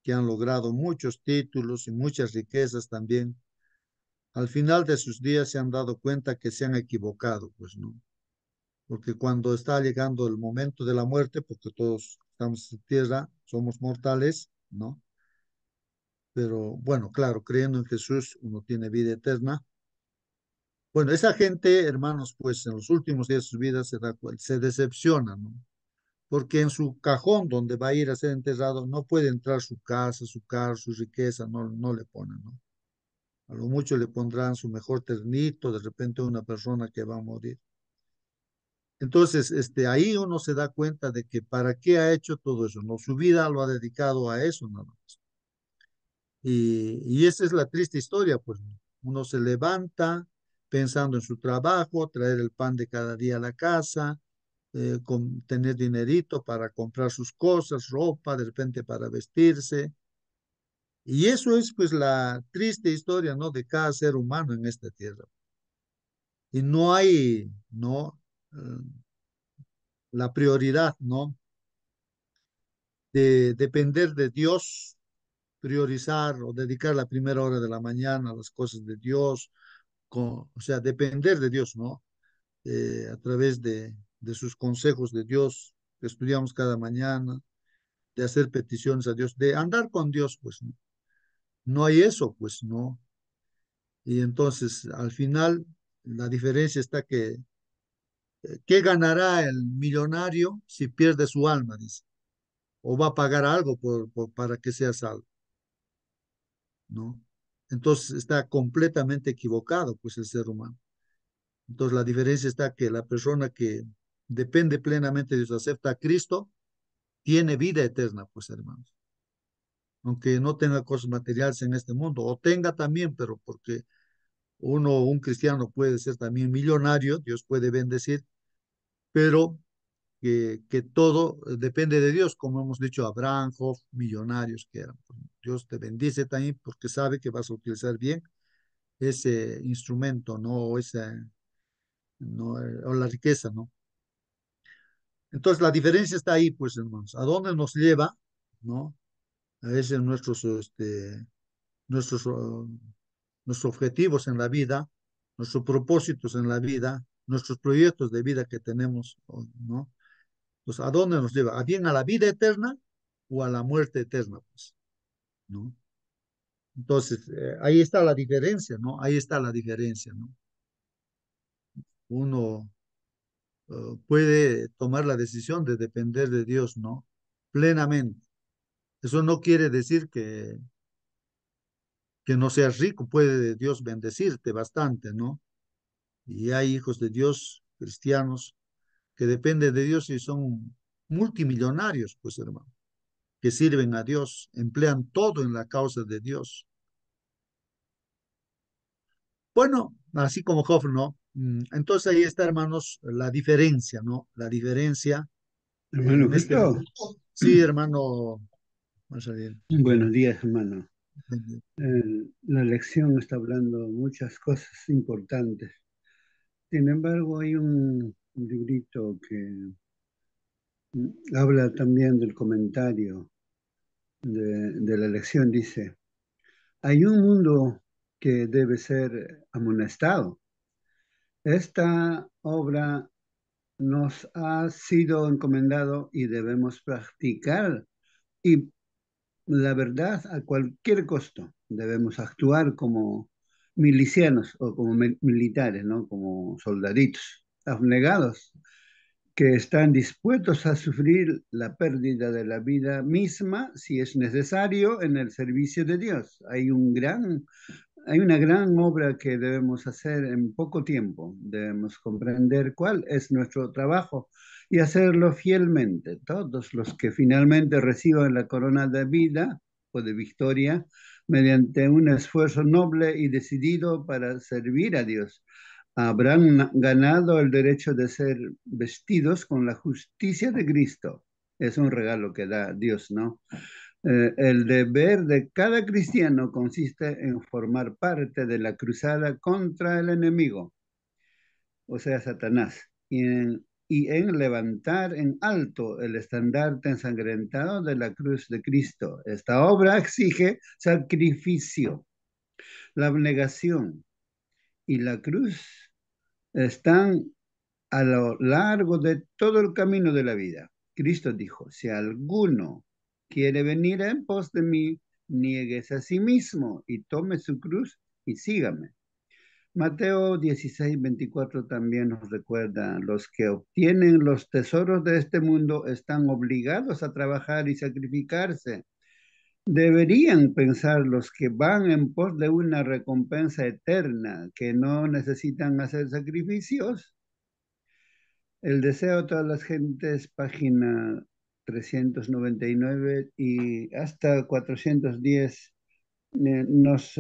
que han logrado muchos títulos y muchas riquezas también, al final de sus días se han dado cuenta que se han equivocado, pues, ¿no? Porque cuando está llegando el momento de la muerte, porque todos estamos en tierra, somos mortales, ¿no? Pero bueno, claro, creyendo en Jesús, uno tiene vida eterna. Bueno, esa gente, hermanos, pues en los últimos días de su vida se decepciona, ¿no? Porque en su cajón donde va a ir a ser enterrado no puede entrar su casa, su carro, su riqueza, no, no le ponen, ¿no? A lo mucho le pondrán su mejor ternito, de repente una persona que va a morir. Entonces, ahí uno se da cuenta de que para qué ha hecho todo eso, ¿no? Su vida lo ha dedicado a eso, nada más. Y esa es la triste historia, pues uno se levanta pensando en su trabajo, traer el pan de cada día a la casa, tener dinerito para comprar sus cosas, ropa, de repente para vestirse. Y eso es pues la triste historia, ¿no? De cada ser humano en esta tierra. Y no hay, ¿no? La prioridad, ¿no? De depender de Dios, priorizar o dedicar la primera hora de la mañana a las cosas de Dios, o sea, depender de Dios, ¿no? A través de sus consejos de Dios que estudiamos cada mañana, de hacer peticiones a Dios, de andar con Dios, pues no, no hay eso, pues no. Y entonces, al final, la diferencia está que, ¿qué ganará el millonario si pierde su alma? Dice, o va a pagar algo para que sea salvo, ¿no? Entonces está completamente equivocado, pues el ser humano. Entonces la diferencia está que la persona que depende plenamente de Dios, acepta a Cristo, tiene vida eterna, pues hermanos. Aunque no tenga cosas materiales en este mundo, o tenga también, pero porque un cristiano puede ser también millonario, Dios puede bendecir, pero que todo depende de Dios, como hemos dicho, Abraham, Job, millonarios que eran. Dios te bendice también porque sabe que vas a utilizar bien ese instrumento, ¿no? O, no, o la riqueza, ¿no? Entonces la diferencia está ahí, pues, hermanos. ¿A dónde nos lleva, ¿no? A veces nuestros, nuestros objetivos en la vida, nuestros propósitos en la vida, nuestros proyectos de vida que tenemos, ¿no? Pues, ¿a dónde nos lleva? ¿A bien a la vida eterna o a la muerte eterna? Pues, ¿no? Entonces, ahí está la diferencia, ¿no? Ahí está la diferencia, ¿no? Uno puede tomar la decisión de depender de Dios, ¿no? Plenamente. Eso no quiere decir que no seas rico, puede Dios bendecirte bastante, ¿no? Y hay hijos de Dios, cristianos, que dependen de Dios y son multimillonarios, pues hermano, que sirven a Dios, emplean todo en la causa de Dios. Bueno, así como Job, ¿no? Entonces ahí está, hermanos, la diferencia, ¿no? La diferencia Hermano en este Cristo, momento. Sí, hermano, más bien. buenos días, hermano. La lección está hablando de muchas cosas importantes. Sin embargo, hay un librito que habla también del comentario de la lección. Dice, hay un mundo que debe ser amonestado. Esta obra nos ha sido encomendado y debemos practicar y la verdad a cualquier costo. Debemos actuar como milicianos o como militares, ¿no? Como soldaditos abnegados que están dispuestos a sufrir la pérdida de la vida misma si es necesario en el servicio de Dios. Hay una gran obra que debemos hacer en poco tiempo. Debemos comprender cuál es nuestro trabajo y hacerlo fielmente. Todos los que finalmente reciban la corona de vida o de victoria mediante un esfuerzo noble y decidido para servir a Dios, habrán ganado el derecho de ser vestidos con la justicia de Cristo. Es un regalo que da Dios, ¿no? El deber de cada cristiano consiste en formar parte de la cruzada contra el enemigo, o sea, Satanás, y en levantar en alto el estandarte ensangrentado de la cruz de Cristo. Esta obra exige sacrificio. La abnegación y la cruz están a lo largo de todo el camino de la vida. Cristo dijo, si alguno quiere venir en pos de mí, nieguese a sí mismo y tome su cruz y sígame. Mateo 16:24 también nos recuerda, los que obtienen los tesoros de este mundo están obligados a trabajar y sacrificarse. Deberían pensar los que van en pos de una recompensa eterna, que no necesitan hacer sacrificios. El deseo de todas las gentes, página 399 y hasta 410, nos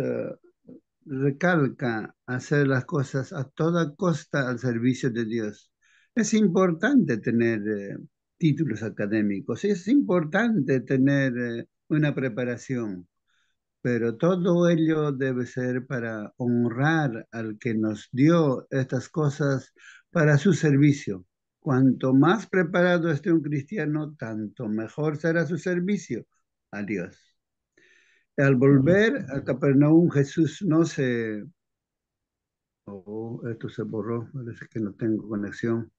recalca hacer las cosas a toda costa al servicio de Dios. Es importante tener títulos académicos, es importante tener una preparación, pero todo ello debe ser para honrar al que nos dio estas cosas para su servicio. Cuanto más preparado esté un cristiano, tanto mejor será su servicio a Dios. Al volver a Capernaum, Jesús no se... Oh, esto se borró, parece que no tengo conexión.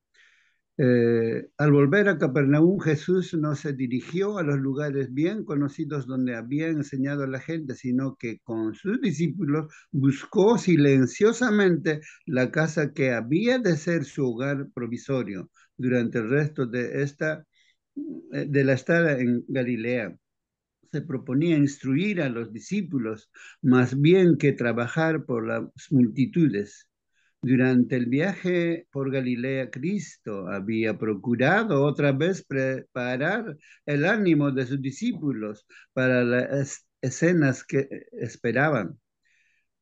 Al volver a Capernaum, Jesús no se dirigió a los lugares bien conocidos donde había enseñado a la gente, sino que con sus discípulos buscó silenciosamente la casa que había de ser su hogar provisorio durante el resto de la estada en Galilea. Se proponía instruir a los discípulos más bien que trabajar por las multitudes. Durante el viaje por Galilea, Cristo había procurado otra vez preparar el ánimo de sus discípulos para las escenas que esperaban.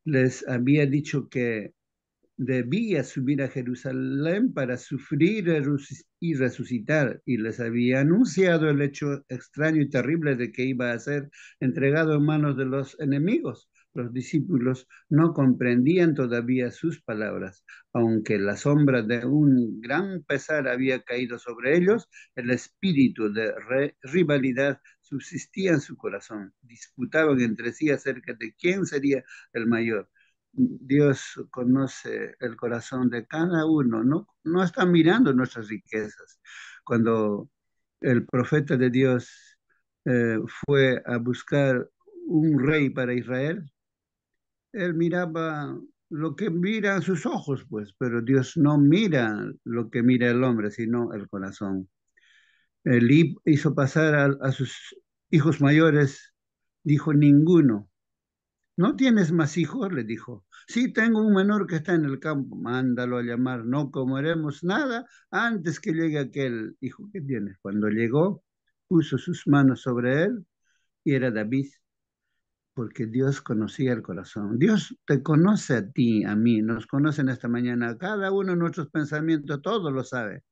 Les había dicho que debía subir a Jerusalén para sufrir y resucitar, y les había anunciado el hecho extraño y terrible de que iba a ser entregado en manos de los enemigos. Los discípulos no comprendían todavía sus palabras. Aunque la sombra de un gran pesar había caído sobre ellos, el espíritu de rivalidad subsistía en su corazón. Disputaban entre sí acerca de quién sería el mayor. Dios conoce el corazón de cada uno, no está mirando nuestras riquezas. Cuando el profeta de Dios fue a buscar un rey para Israel, él miraba lo que miran sus ojos, pues, pero Dios no mira lo que mira el hombre, sino el corazón. Él hizo pasar a sus hijos mayores, dijo ninguno. ¿No tienes más hijos? Le dijo. Sí, tengo un menor que está en el campo. Mándalo a llamar. No comeremos nada antes que llegue aquel hijo que tienes. Cuando llegó, puso sus manos sobre él y era David, porque Dios conocía el corazón. Dios te conoce a ti, a mí, nos conoce en esta mañana. A cada uno de nuestros pensamientos, todo lo sabe.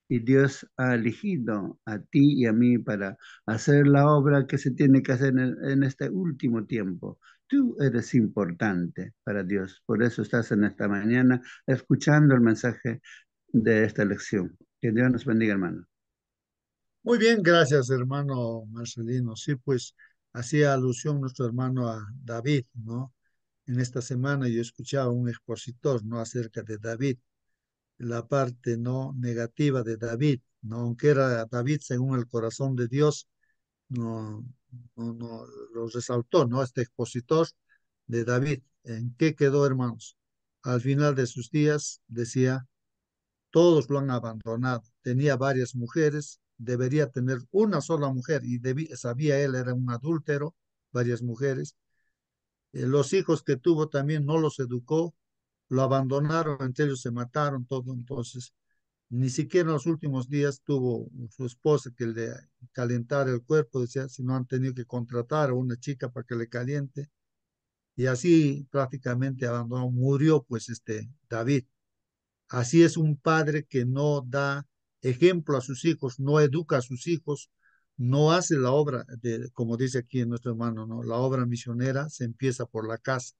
Y Dios ha elegido a ti y a mí para hacer la obra que se tiene que hacer en este último tiempo. Tú eres importante para Dios. Por eso estás en esta mañana escuchando el mensaje de esta lección. Que Dios nos bendiga, hermano. Muy bien, gracias, hermano Marcelino. Sí, pues hacía alusión nuestro hermano a David, ¿no? En esta semana yo escuchaba un expositor, ¿no? Acerca de David, la parte no negativa de David, ¿no? Aunque era David según el corazón de Dios, no, no lo resaltó, ¿no? Este expositor de David. ¿En qué quedó, hermanos? Al final de sus días decía, todos lo han abandonado. Tenía varias mujeres, debería tener una sola mujer y sabía él, era un adúltero, varias mujeres. Los hijos que tuvo también no los educó, lo abandonaron, entre ellos se mataron, todo. Entonces, ni siquiera en los últimos días tuvo su esposa que le calentara el cuerpo, decía, si no han tenido que contratar a una chica para que le caliente. Y así prácticamente abandonó, murió pues David. Así es un padre que no da ejemplo a sus hijos, no educa a sus hijos, no hace la obra de, como dice aquí en nuestro hermano, ¿no? La obra misionera se empieza por la casa,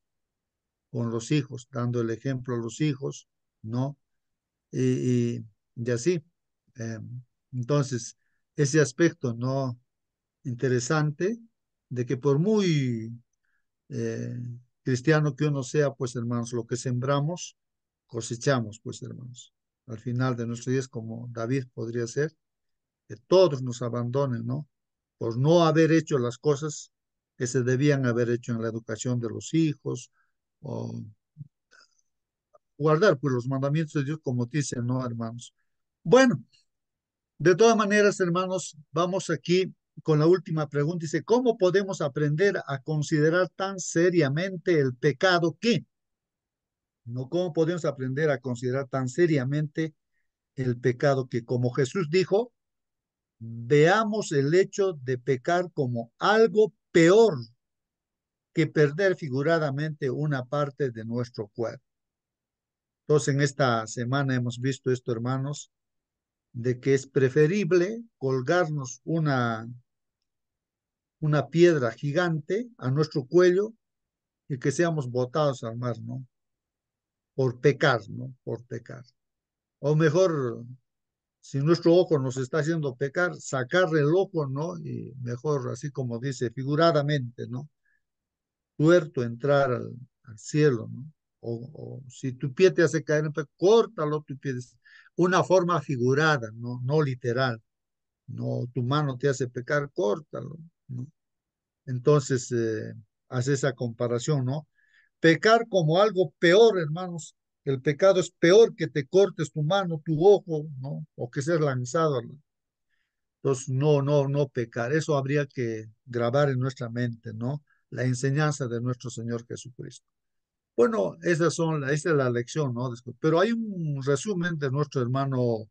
con los hijos, dando el ejemplo a los hijos, ¿no? Y así. Eh, entonces, ese aspecto, ¿no? Interesante de que por muy eh, cristiano que uno sea, pues hermanos, lo que sembramos, cosechamos, pues hermanos. Al final de nuestros días, como David podría ser, que todos nos abandonen, ¿no? Por no haber hecho las cosas que se debían haber hecho en la educación de los hijos, o guardar pues los mandamientos de Dios, como dicen, ¿no, hermanos? Bueno, de todas maneras, hermanos, vamos aquí con la última pregunta. Dice, ¿cómo podemos aprender a considerar tan seriamente el pecado que, no, cómo podemos aprender a considerar tan seriamente el pecado que, como Jesús dijo, veamos el hecho de pecar como algo peor que perder figuradamente una parte de nuestro cuerpo? Entonces, en esta semana hemos visto esto, hermanos, de que es preferible colgarnos una piedra gigante a nuestro cuello y que seamos botados al mar, ¿no? Por pecar, ¿no? Por pecar. O mejor, si nuestro ojo nos está haciendo pecar, sacarle el ojo, ¿no? Y mejor, así como dice, figuradamente, ¿no? Tuerto entrar al cielo, ¿no? O si tu pie te hace caer en pecado, córtalo tu pie. Una forma figurada, ¿no? No literal. No, tu mano te hace pecar, córtalo, ¿no? Entonces, hace esa comparación, ¿no? Pecar como algo peor, hermanos. El pecado es peor que te cortes tu mano, tu ojo, ¿no? O que seas lanzado. Entonces, no pecar. Eso habría que grabar en nuestra mente, ¿no? La enseñanza de nuestro Señor Jesucristo. Bueno, esa es la lección, ¿no? Pero hay un resumen de nuestro hermano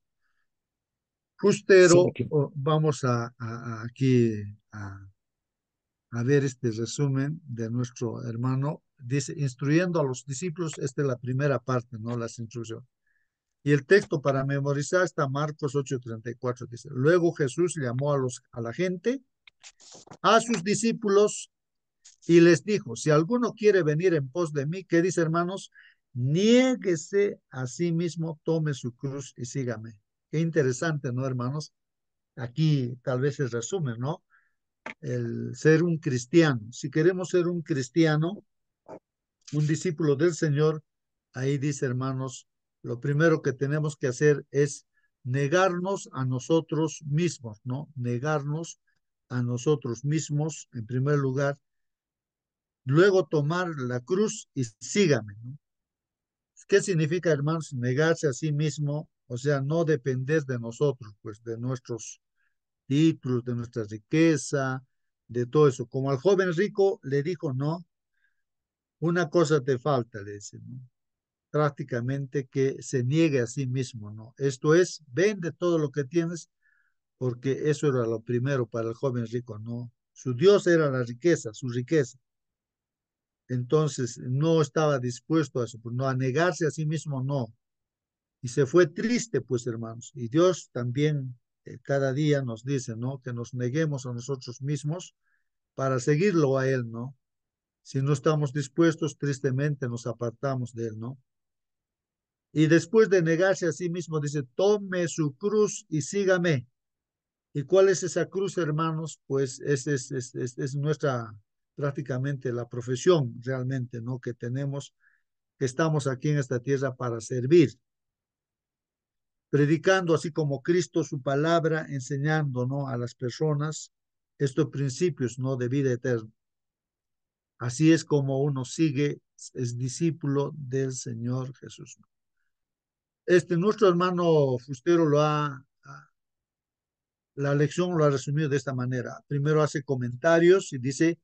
Fustero. Sergio. Vamos aquí a ver este resumen de nuestro hermano. Dice, instruyendo a los discípulos, esta es la primera parte, ¿no? Las instrucciones. Y el texto para memorizar está Marcos 8:34, dice, luego Jesús llamó a la gente, a sus discípulos, y les dijo, si alguno quiere venir en pos de mí, ¿qué dice, hermanos? Niéguese a sí mismo, tome su cruz y sígame. Qué interesante, ¿no, hermanos? Aquí tal vez el resumen, ¿no? El ser un cristiano. Si queremos ser un cristiano, un discípulo del Señor, ahí dice, hermanos, lo primero que tenemos que hacer es negarnos a nosotros mismos, ¿no? Negarnos a nosotros mismos, en primer lugar, luego tomar la cruz y sígame, ¿no? ¿Qué significa, hermanos, negarse a sí mismo? O sea, no depender de nosotros, pues de nuestros títulos, de nuestra riqueza, de todo eso. Como al joven rico le dijo, no, una cosa te falta, le dice, ¿no? Prácticamente que se niegue a sí mismo, ¿no? Esto es, vende todo lo que tienes, porque eso era lo primero para el joven rico, ¿no? Su Dios era la riqueza, su riqueza. Entonces, no estaba dispuesto a eso, pues, no, a negarse a sí mismo, no. Y se fue triste, pues, hermanos. Y Dios también cada día nos dice, ¿no? Que nos neguemos a nosotros mismos para seguirlo a Él, ¿no? Si no estamos dispuestos, tristemente nos apartamos de Él, ¿no? Y después de negarse a sí mismo, dice, tome su cruz y sígame. ¿Y cuál es esa cruz, hermanos? Pues es nuestra, prácticamente la profesión realmente, ¿no? Que tenemos, que estamos aquí en esta tierra para servir, predicando así como Cristo su palabra, enseñando, ¿no? A las personas estos principios, ¿no? De vida eterna. Así es como uno sigue, es discípulo del Señor Jesús. Nuestro hermano Fustero la lección lo ha resumido de esta manera. Primero hace comentarios y dice,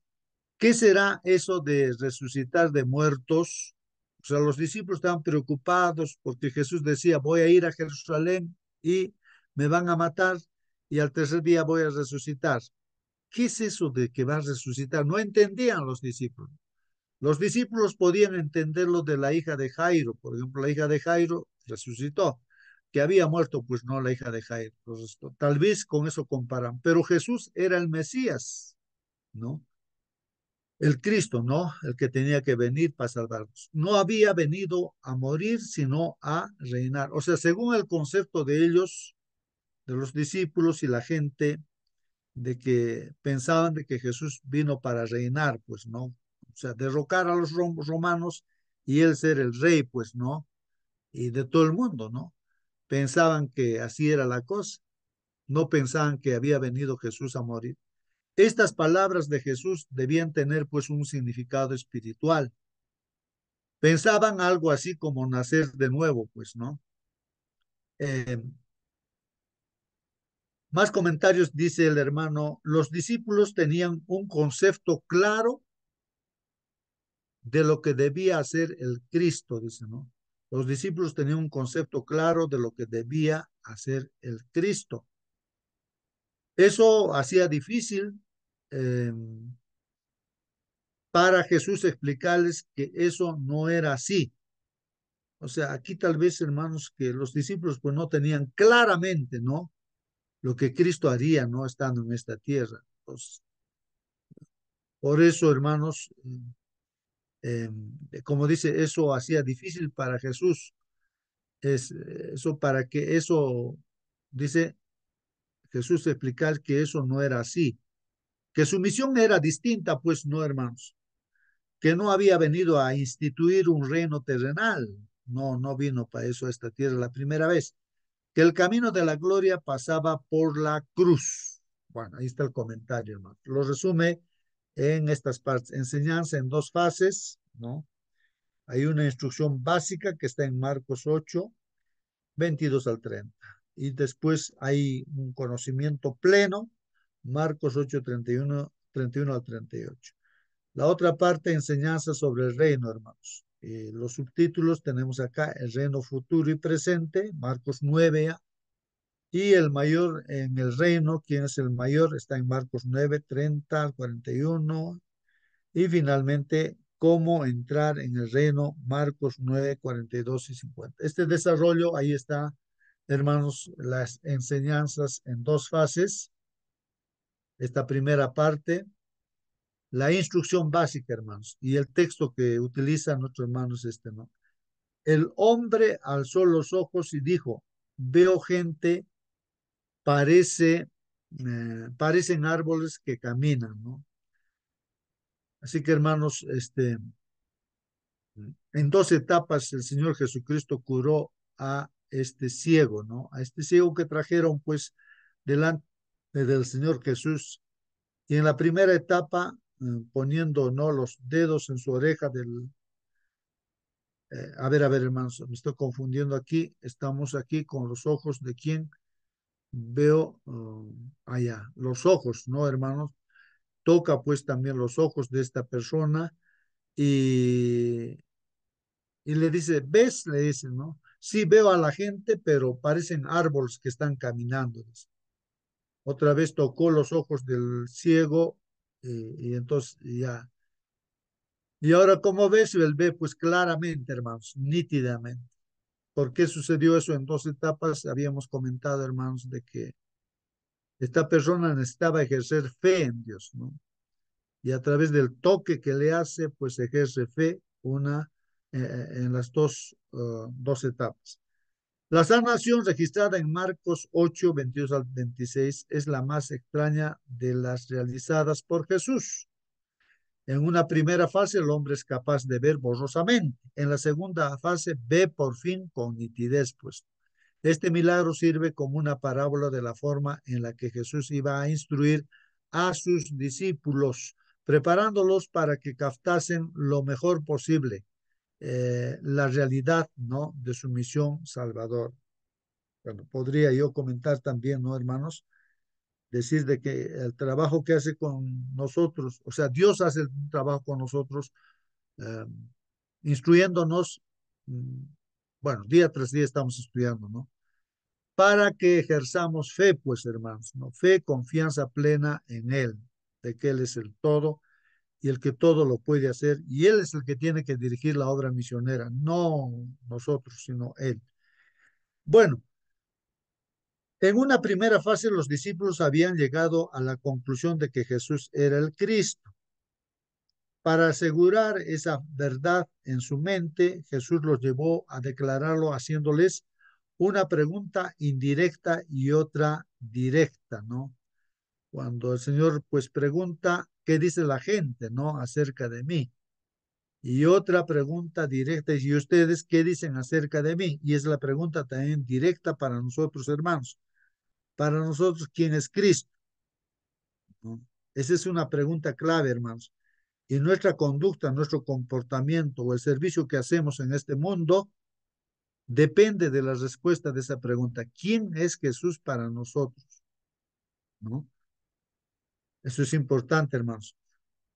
¿qué será eso de resucitar de muertos? O sea, los discípulos estaban preocupados porque Jesús decía, voy a ir a Jerusalén y me van a matar y al tercer día voy a resucitar. ¿Qué es eso de que va a resucitar? No entendían los discípulos. Los discípulos podían entenderlo de la hija de Jairo. Por ejemplo, la hija de Jairo resucitó. Que había muerto, pues no, la hija de Jairo. Tal vez con eso comparan. Pero Jesús era el Mesías, ¿no? El Cristo, ¿no? El que tenía que venir para salvarnos. No había venido a morir, sino a reinar. O sea, según el concepto de ellos, de los discípulos y la gente, de que pensaban de que Jesús vino para reinar, pues, ¿no? O sea, derrocar a los romanos y él ser el rey, pues, ¿no? Y de todo el mundo, ¿no? Pensaban que así era la cosa. No pensaban que había venido Jesús a morir. Estas palabras de Jesús debían tener, pues, un significado espiritual. Pensaban algo así como nacer de nuevo, pues, ¿no? Eh, Más comentarios, dice el hermano, los discípulos tenían un concepto claro de lo que debía hacer el Cristo, dice, ¿no? Los discípulos tenían un concepto claro de lo que debía hacer el Cristo. Eso hacía difícil eh, para Jesús explicarles que eso no era así. O sea, aquí tal vez, hermanos, que los discípulos pues no tenían claramente, ¿no? Lo que Cristo haría, ¿no? Estando en esta tierra. Pues, por eso, hermanos, como dice, eso hacía difícil para Jesús. Eso para que eso, dice Jesús, explicar que eso no era así, que su misión era distinta, pues no, hermanos, que no había venido a instituir un reino terrenal, no, no vino para eso a esta tierra la primera vez, que el camino de la gloria pasaba por la cruz. Bueno, ahí está el comentario, hermano. Lo resume en estas partes. Enseñanza en dos fases, ¿no? Hay una instrucción básica que está en Marcos 8, 22 al 30. Y después hay un conocimiento pleno, Marcos 8, 31 al 38. La otra parte, enseñanza sobre el reino, hermanos. Los subtítulos tenemos acá, el reino futuro y presente, Marcos 9, y el mayor en el reino, ¿quién es el mayor? Está en Marcos 9, 30 al 41. Y finalmente, cómo entrar en el reino, Marcos 9, 42 y 50. Este desarrollo, ahí está, hermanos, las enseñanzas en dos fases. Esta primera parte, la instrucción básica, hermanos, y el texto que utiliza nuestro hermano es este, ¿no? El hombre alzó los ojos y dijo, veo gente, parecen árboles que caminan, ¿no? Así que, hermanos, en dos etapas el Señor Jesucristo curó a este ciego, ¿no? A este ciego que trajeron pues delante del Señor Jesús. Y en la primera etapa, poniendo, ¿no? Los dedos en su oreja del... a ver, hermanos, me estoy confundiendo aquí. Estamos aquí con los ojos de quien veo allá. Los ojos, ¿no, hermanos? Toca pues también los ojos de esta persona y le dice, ¿ves? Le dice, ¿no? Sí veo a la gente, pero parecen árboles que están caminando. Dice. Otra vez tocó los ojos del ciego y entonces ya. Y ahora, ¿cómo ves? Él ve pues claramente, hermanos, nítidamente. ¿Por qué sucedió eso en dos etapas? Habíamos comentado, hermanos, de que esta persona necesitaba ejercer fe en Dios, ¿no? Y a través del toque que le hace, pues ejerce fe en las dos etapas. La sanación registrada en Marcos 8, 22 al 26 es la más extraña de las realizadas por Jesús. En una primera fase el hombre es capaz de ver borrosamente. En la segunda fase ve por fin con nitidez, pues. Este milagro sirve como una parábola de la forma en la que Jesús iba a instruir a sus discípulos, preparándolos para que captasen lo mejor posible la realidad, ¿no? De su misión salvador. Bueno, podría yo comentar también, ¿no, hermanos? Decir de que el trabajo que hace con nosotros, o sea, Dios hace un trabajo con nosotros, eh, instruyéndonos, mm, bueno, día tras día estamos estudiando, ¿no? Para que ejerzamos fe, pues, hermanos, ¿no? Fe, confianza plena en Él, de que Él es el todo y el que todo lo puede hacer, y Él es el que tiene que dirigir la obra misionera, no nosotros, sino Él. Bueno, en una primera fase los discípulos habían llegado a la conclusión de que Jesús era el Cristo. Para asegurar esa verdad en su mente, Jesús los llevó a declararlo haciéndoles una pregunta indirecta y otra directa, ¿no? Cuando el Señor pues pregunta, ¿qué dice la gente, no? Acerca de mí. Y otra pregunta directa, ¿y ustedes qué dicen acerca de mí? Y es la pregunta también directa para nosotros, hermanos. Para nosotros, ¿quién es Cristo? ¿No? Esa es una pregunta clave, hermanos. Y nuestra conducta, nuestro comportamiento o el servicio que hacemos en este mundo depende de la respuesta de esa pregunta. ¿Quién es Jesús para nosotros? ¿No? Eso es importante, hermanos.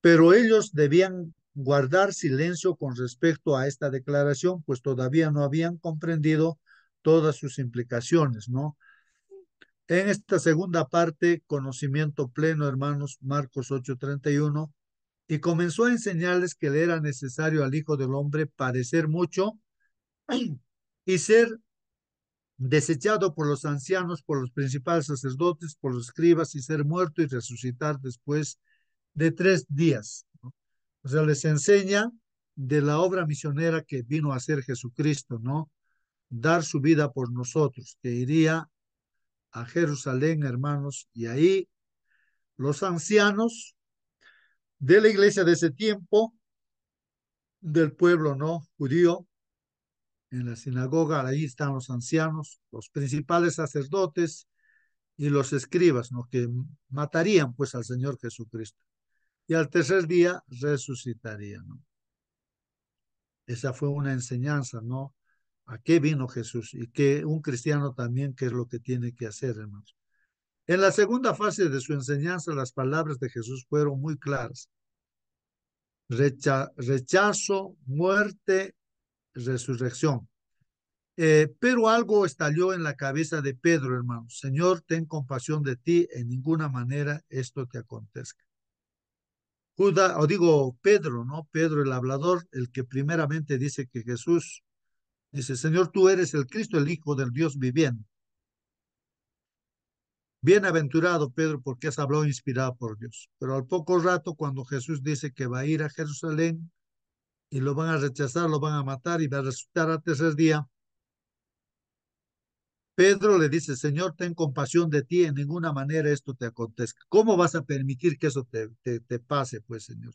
Pero ellos debían guardar silencio con respecto a esta declaración, pues todavía no habían comprendido todas sus implicaciones, ¿no? En esta segunda parte, conocimiento pleno, hermanos, Marcos 8:31, y comenzó a enseñarles que le era necesario al Hijo del Hombre padecer mucho y ser desechado por los ancianos, por los principales sacerdotes, por los escribas, y ser muerto y resucitar después de 3 días, ¿no? O sea, les enseña de la obra misionera que vino a hacer Jesucristo, ¿no? Dar su vida por nosotros, que iría a Jerusalén, hermanos, y ahí los ancianos de la iglesia de ese tiempo, del pueblo, ¿no? Judío, en la sinagoga, ahí están los ancianos, los principales sacerdotes y los escribas, ¿no? Que matarían pues al Señor Jesucristo. Y al tercer día resucitaría, ¿no? Esa fue una enseñanza, ¿no? ¿A qué vino Jesús? Y que un cristiano también, ¿qué es lo que tiene que hacer, hermanos? En la segunda fase de su enseñanza, las palabras de Jesús fueron muy claras. Rechazo, muerte, resurrección. Pero algo estalló en la cabeza de Pedro, hermano. Señor, ten compasión de ti, en ninguna manera esto te acontezca. Judas, o digo Pedro, ¿no? Pedro el hablador, el que primeramente dice que Jesús dice, Señor, tú eres el Cristo, el Hijo del Dios viviente. Bienaventurado Pedro, porque has hablado inspirado por Dios. Pero al poco rato, cuando Jesús dice que va a ir a Jerusalén y lo van a rechazar, lo van a matar y va a resucitar al tercer día, Pedro le dice, Señor, ten compasión de ti, en ninguna manera esto te acontezca. ¿Cómo vas a permitir que eso te pase, pues, Señor?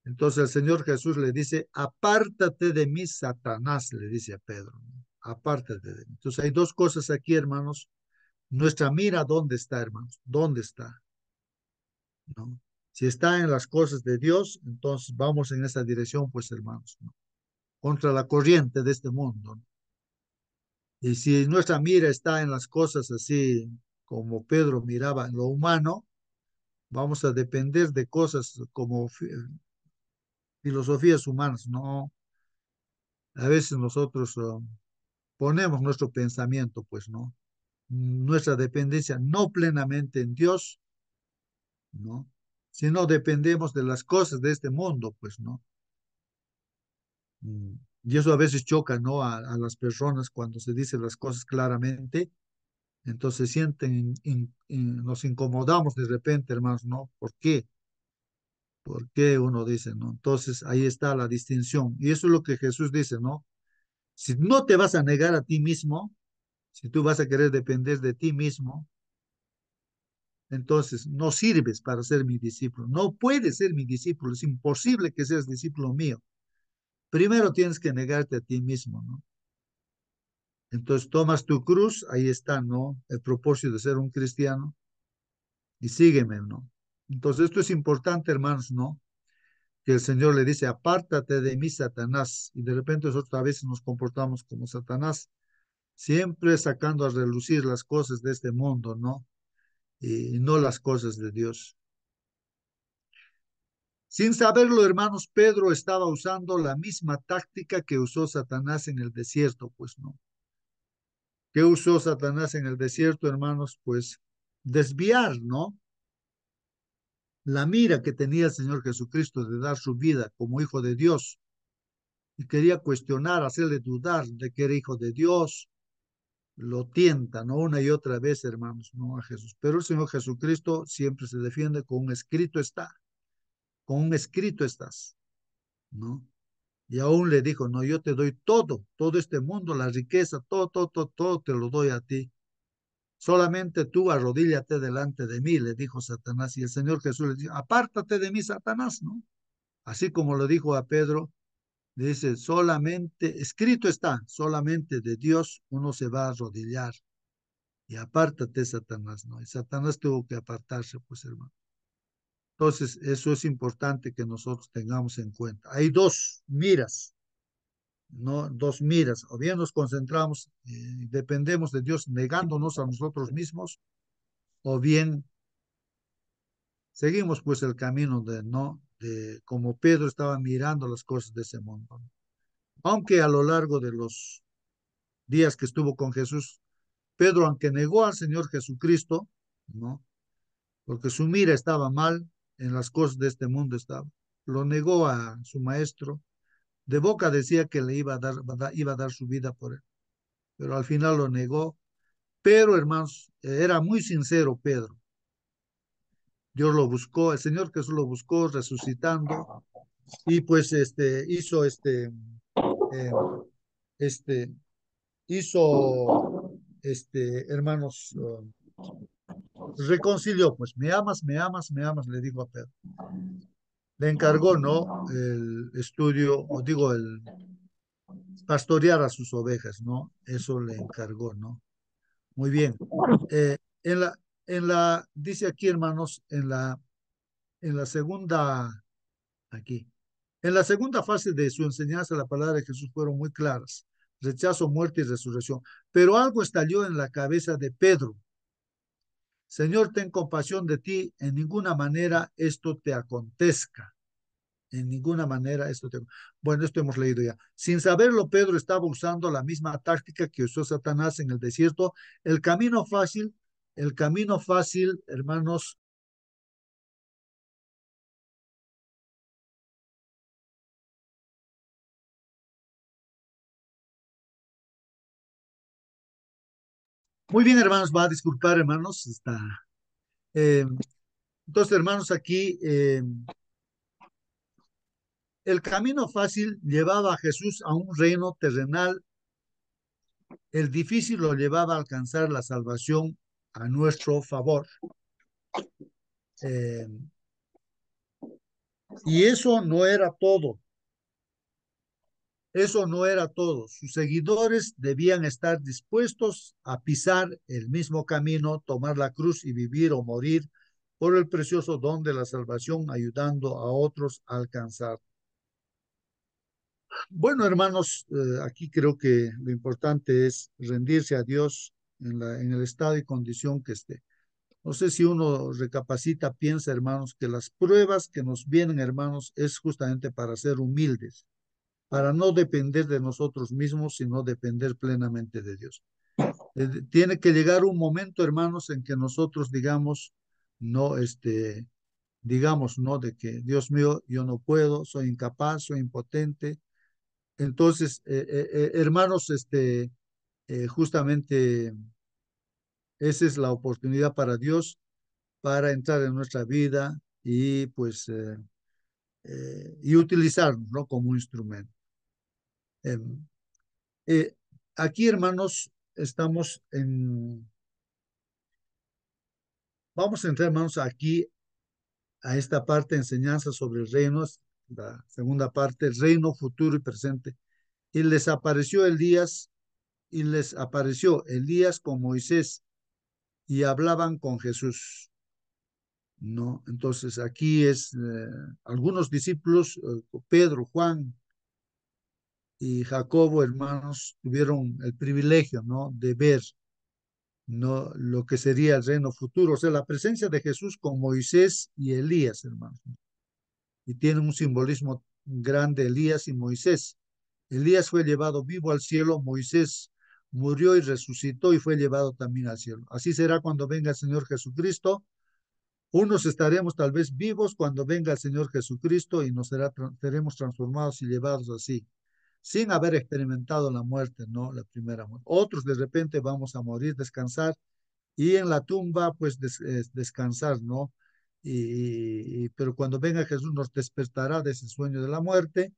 Entonces el Señor Jesús le dice, apártate de mí, Satanás, le dice a Pedro, ¿no? Apártate de mí. Entonces hay dos cosas aquí, hermanos. Nuestra mira, ¿dónde está, hermanos? ¿Dónde está? ¿No? Si está en las cosas de Dios, entonces vamos en esa dirección, pues, hermanos, ¿no? Contra la corriente de este mundo, ¿no? Y si nuestra mira está en las cosas así como Pedro miraba en lo humano, vamos a depender de cosas como filosofías humanas, ¿no? A veces nosotros ponemos nuestro pensamiento, pues, ¿no? Nuestra dependencia no plenamente en Dios, ¿no? Sino dependemos de las cosas de este mundo, pues, ¿no? Y eso a veces choca, ¿no? A las personas cuando se dicen las cosas claramente, entonces sienten, nos incomodamos de repente, hermanos, ¿no? ¿Por qué? ¿Por qué uno dice, no? Entonces ahí está la distinción. Y eso es lo que Jesús dice, ¿no? Si no te vas a negar a ti mismo, si tú vas a querer depender de ti mismo, entonces no sirves para ser mi discípulo. No puedes ser mi discípulo. Es imposible que seas discípulo mío. Primero tienes que negarte a ti mismo, ¿no? Entonces tomas tu cruz, ahí está, ¿no? El propósito de ser un cristiano y sígueme, ¿no? Entonces esto es importante, hermanos, ¿no? que el Señor le dice, apártate de mí, Satanás. Y de repente nosotros a veces nos comportamos como Satanás, siempre sacando a relucir las cosas de este mundo, ¿no? Y no las cosas de Dios. Sin saberlo, hermanos, Pedro estaba usando la misma táctica que usó Satanás en el desierto, pues no. ¿Qué usó Satanás en el desierto, hermanos? Pues desviar, ¿no? La mira que tenía el Señor Jesucristo de dar su vida como hijo de Dios y quería cuestionar, hacerle dudar de que era hijo de Dios, lo tienta, ¿no? Una y otra vez, hermanos, ¿no? A Jesús. Pero el Señor Jesucristo siempre se defiende con un escrito está, con un escrito estás, ¿no? Y aún le dijo, no, yo te doy todo, todo este mundo, la riqueza, todo te lo doy a ti. Solamente tú arrodíllate delante de mí, le dijo Satanás. Y el Señor Jesús le dijo, apártate de mí, Satanás, ¿no? Así como lo dijo a Pedro, le dice, solamente, escrito está, solamente de Dios uno se va a arrodillar. Y apártate, Satanás, ¿no? Y Satanás tuvo que apartarse, pues, hermano. Entonces, eso es importante que nosotros tengamos en cuenta. Hay dos miras, ¿no? Dos miras. O bien nos concentramos, dependemos de Dios negándonos a nosotros mismos, o bien seguimos pues el camino de no, de como Pedro estaba mirando las cosas de ese mundo. Aunque a lo largo de los días que estuvo con Jesús, Pedro, aunque negó al Señor Jesucristo, ¿no? Porque su mira estaba mal, en las cosas de este mundo estaba, lo negó a su maestro, de boca decía que le iba a dar su vida por él, pero al final lo negó. Pero, hermanos, era muy sincero Pedro. Dios lo buscó, el Señor Jesús lo buscó resucitando y pues hizo eh, este, hizo, hermanos, reconcilió, pues, me amas, me amas, me amas, le dijo a Pedro. Le encargó, ¿no? El estudio, o digo, el pastorear a sus ovejas, ¿no? Eso le encargó, ¿no? Muy bien. Eh, en la, dice aquí, hermanos, en la segunda, aquí, en la segunda fase de su enseñanza, la palabra de Jesús fueron muy claras. Rechazo, muerte y resurrección. Pero algo estalló en la cabeza de Pedro. Señor, ten compasión de ti, en ninguna manera esto te acontezca. En ninguna manera esto te... Bueno, esto hemos leído ya. Sin saberlo, Pedro estaba usando la misma táctica que usó Satanás en el desierto. El camino fácil, hermanos. Muy bien, hermanos, va a disculpar, hermanos. Eh, entonces, hermanos, aquí el camino fácil llevaba a Jesús a un reino terrenal. El difícil lo llevaba a alcanzar la salvación a nuestro favor. Eh, y eso no era todo. Eso no era todo. Sus seguidores debían estar dispuestos a pisar el mismo camino, tomar la cruz y vivir o morir por el precioso don de la salvación, ayudando a otros a alcanzar. Bueno, hermanos, aquí creo que lo importante es rendirse a Dios en el estado y condición que esté. No sé si uno recapacita, piensa, hermanos, que las pruebas que nos vienen, hermanos, es justamente para ser humildes, para no depender de nosotros mismos, sino depender plenamente de Dios. Tiene que llegar un momento, hermanos, en que nosotros no, digamos, no, de que Dios mío, yo no puedo, soy incapaz, soy impotente. Entonces, hermanos, justamente esa es la oportunidad para Dios para entrar en nuestra vida y pues y utilizarnos, ¿no? Como un instrumento. Em, eh, aquí, hermanos, vamos a entrar, hermanos, aquí a esta parte de enseñanza sobre el reino, la segunda parte, el reino futuro y presente. Y les apareció Elías con Moisés y hablaban con Jesús. ¿no? Entonces aquí algunos discípulos, Pedro, Juan y Jacobo, hermanos, tuvieron el privilegio, ¿no? De ver, ¿no? Lo que sería el reino futuro, o sea, la presencia de Jesús con Moisés y Elías, hermanos. Y tiene un simbolismo grande Elías y Moisés. Elías fue llevado vivo al cielo, Moisés murió y resucitó y fue llevado también al cielo. Así será cuando venga el Señor Jesucristo. Unos estaremos tal vez vivos cuando venga el Señor Jesucristo y seremos transformados y llevados así, sin haber experimentado la muerte, ¿no? La primera muerte. Otros de repente vamos a morir, descansar y en la tumba pues descansar, ¿no? Pero cuando venga Jesús nos despertará de ese sueño de la muerte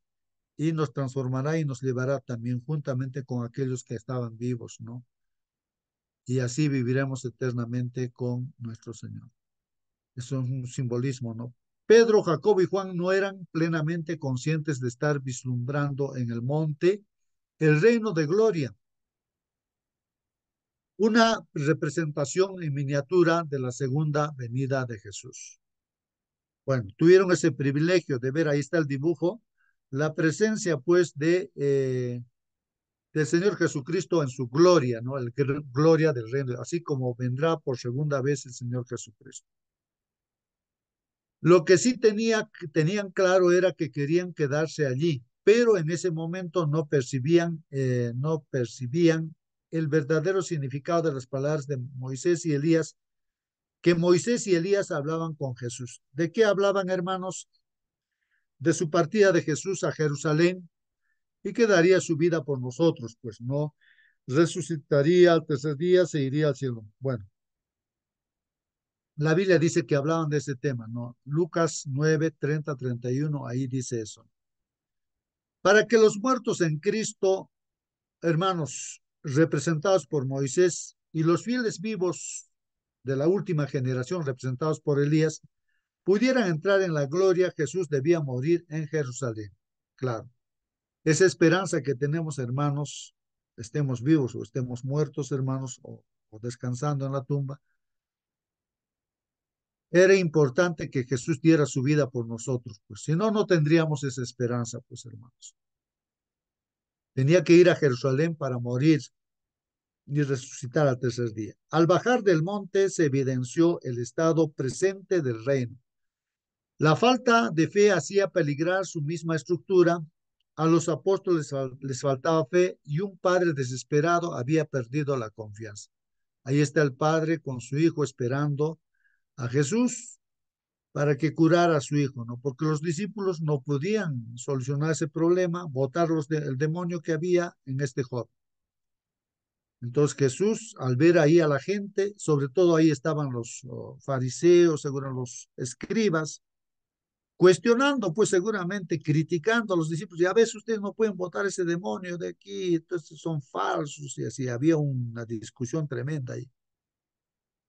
y nos transformará y nos llevará también juntamente con aquellos que estaban vivos, ¿no? Y así viviremos eternamente con nuestro Señor. Eso es un simbolismo, ¿no? Pedro, Jacobo y Juan no eran plenamente conscientes de estar vislumbrando en el monte el reino de gloria, una representación en miniatura de la segunda venida de Jesús. Bueno, tuvieron ese privilegio de ver, ahí está el dibujo, la presencia pues del Señor Jesucristo en su gloria, ¿no? El gloria del reino, así como vendrá por segunda vez el Señor Jesucristo. Lo que sí tenían claro era que querían quedarse allí, pero en ese momento no percibían el verdadero significado de las palabras de Moisés y Elías, que Moisés y Elías hablaban con Jesús. ¿De qué hablaban, hermanos? De su partida de Jesús a Jerusalén y que daría su vida por nosotros, pues no resucitaría al tercer día, se iría al cielo. Bueno, la Biblia dice que hablaban de ese tema, ¿no? Lucas 9, 30, 31, ahí dice eso. Para que los muertos en Cristo, hermanos, representados por Moisés, y los fieles vivos de la última generación, representados por Elías, pudieran entrar en la gloria, Jesús debía morir en Jerusalén. Claro, esa esperanza que tenemos, hermanos, estemos vivos o estemos muertos, hermanos, o descansando en la tumba, era importante que Jesús diera su vida por nosotros, pues si no, no tendríamos esa esperanza, pues hermanos. Tenía que ir a Jerusalén para morir y resucitar al tercer día. Al bajar del monte se evidenció el estado presente del reino. La falta de fe hacía peligrar su misma estructura. A los apóstoles les faltaba fe y un padre desesperado había perdido la confianza. Ahí está el padre con su hijo esperando a Jesús para que curara a su hijo, ¿no? Porque los discípulos no podían solucionar ese problema, botar el demonio que había en este joven. Entonces Jesús, al ver ahí a la gente, sobre todo ahí estaban los fariseos, seguro los escribas, cuestionando, pues seguramente criticando a los discípulos, y a veces ustedes no pueden botar ese demonio de aquí, entonces son falsos, y así había una discusión tremenda ahí.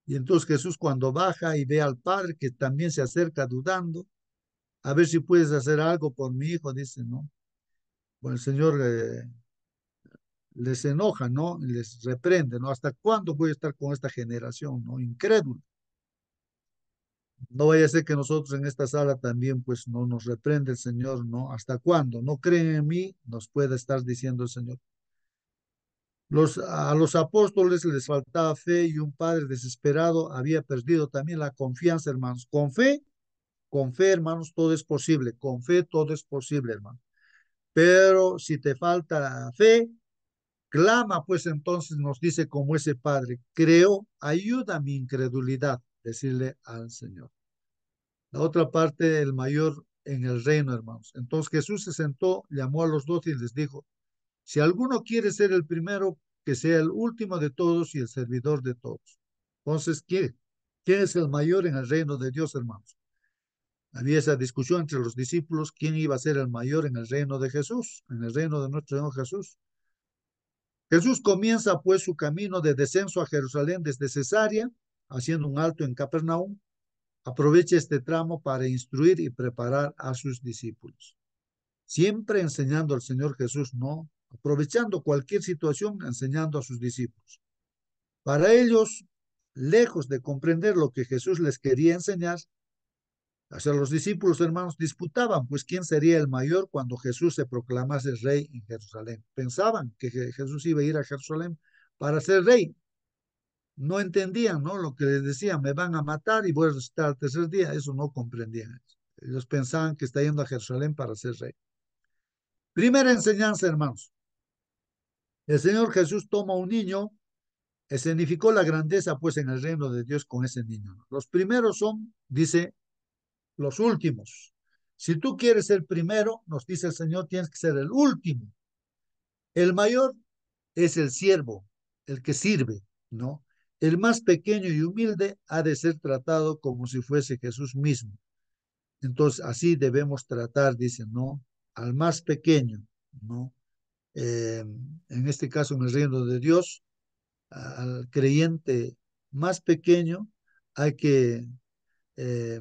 Y entonces Jesús cuando baja y ve al Padre que también se acerca dudando, a ver si puedes hacer algo por mi hijo, dice, ¿no? Bueno, el Señor les enoja, ¿no? Les reprende, ¿no? ¿Hasta cuándo voy a estar con esta generación, ¿no? Incrédula. No vaya a ser que nosotros en esta sala también, pues, no nos reprende el Señor, ¿no? ¿Hasta cuándo? No creen en mí, nos puede estar diciendo el Señor. A los apóstoles les faltaba fe y un padre desesperado había perdido también la confianza, hermanos. Con fe, hermanos, todo es posible. Con fe todo es posible, hermano. Pero si te falta fe, clama, pues entonces nos dice como ese padre, creo, ayuda a mi incredulidad, decirle al Señor. La otra parte, el mayor en el reino, hermanos. Entonces Jesús se sentó, llamó a los 12 y les dijo, si alguno quiere ser el primero, que sea el último de todos y el servidor de todos. Entonces, ¿quién es el mayor en el reino de Dios, hermanos? Había esa discusión entre los discípulos, quién iba a ser el mayor en el reino de Jesús, en el reino de nuestro Señor Jesús. Jesús comienza pues su camino de descenso a Jerusalén desde Cesarea, haciendo un alto en Capernaum. Aprovecha este tramo para instruir y preparar a sus discípulos. Siempre enseñando al Señor Jesús, no, aprovechando cualquier situación, enseñando a sus discípulos. Para ellos, lejos de comprender lo que Jesús les quería enseñar, O sea, los discípulos, hermanos, disputaban, pues, quién sería el mayor cuando Jesús se proclamase rey en Jerusalén. Pensaban que Jesús iba a ir a Jerusalén para ser rey. No entendían, ¿no? Lo que les decían, me van a matar y voy a resucitar al tercer día. Eso no comprendían. Ellos pensaban que está yendo a Jerusalén para ser rey. Primera enseñanza, hermanos. El Señor Jesús toma un niño, escenificó la grandeza, pues, en el reino de Dios con ese niño. Los primeros son, dice, los últimos. Si tú quieres ser primero, nos dice el Señor, tienes que ser el último. El mayor es el siervo, el que sirve, ¿no? El más pequeño y humilde ha de ser tratado como si fuese Jesús mismo. Entonces, así debemos tratar, dice, ¿no? Al más pequeño, ¿no? En este caso, en el reino de Dios, al creyente más pequeño, hay que eh,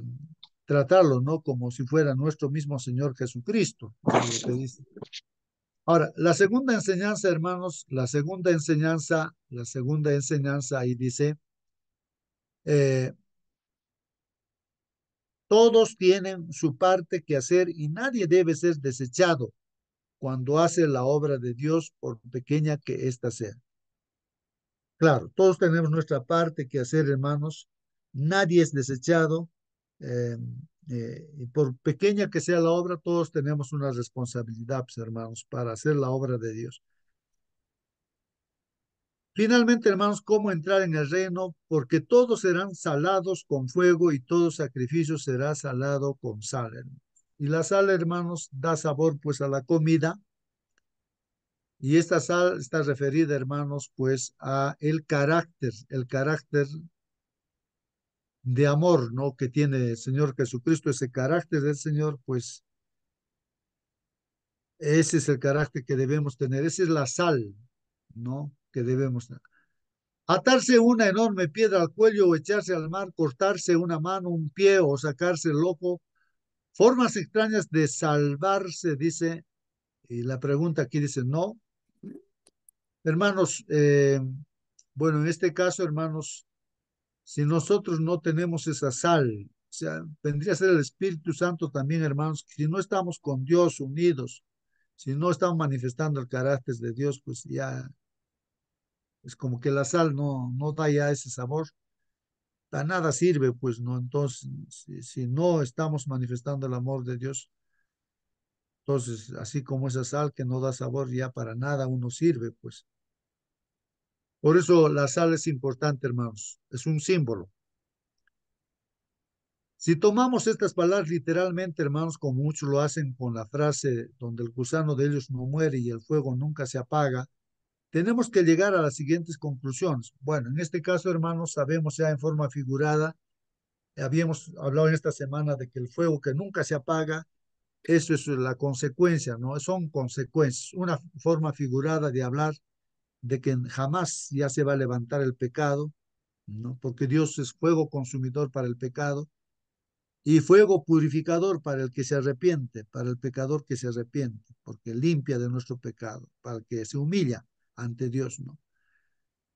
tratarlo, ¿no? Como si fuera nuestro mismo Señor Jesucristo, ¿no? Lo que dice. Ahora, la segunda enseñanza, hermanos, la segunda enseñanza ahí dice, eh, todos tienen su parte que hacer y nadie debe ser desechado cuando hace la obra de Dios, por pequeña que ésta sea. Claro, todos tenemos nuestra parte que hacer, hermanos. Nadie es desechado. eh, y por pequeña que sea la obra, todos tenemos una responsabilidad, pues, hermanos, para hacer la obra de Dios. Finalmente, hermanos, ¿cómo entrar en el reino? Porque todos serán salados con fuego y todo sacrificio será salado con sal, hermanos. Y la sal, hermanos, da sabor pues a la comida. Y esta sal está referida, hermanos, pues a el carácter de amor, ¿no? Que tiene el Señor Jesucristo, ese carácter del Señor, pues ese es el carácter que debemos tener, esa es la sal, ¿no? Que debemos tener. Atarse una enorme piedra al cuello o echarse al mar, cortarse una mano, un pie o sacarse el ojo, formas extrañas de salvarse, dice, y la pregunta aquí dice, no, hermanos, bueno, en este caso, hermanos, si nosotros no tenemos esa sal, o sea, vendría a ser el Espíritu Santo también, hermanos, si no estamos con Dios unidos, si no estamos manifestando el carácter de Dios, pues ya es como que la sal no da ya ese sabor, a nada sirve, pues no, entonces, si no estamos manifestando el amor de Dios, entonces, así como esa sal que no da sabor, ya para nada uno sirve, pues. Por eso la sal es importante, hermanos, es un símbolo. Si tomamos estas palabras literalmente, hermanos, como muchos lo hacen con la frase donde el gusano de ellos no muere y el fuego nunca se apaga, tenemos que llegar a las siguientes conclusiones. Bueno, en este caso, hermanos, sabemos ya en forma figurada, habíamos hablado en esta semana de que el fuego que nunca se apaga, eso es la consecuencia, ¿no? Son consecuencias, una forma figurada de hablar de que jamás ya se va a levantar el pecado, ¿no? Porque Dios es fuego consumidor para el pecado y fuego purificador para el que se arrepiente, para el pecador que se arrepiente, porque limpia de nuestro pecado, para el que se humilla ante Dios, ¿no?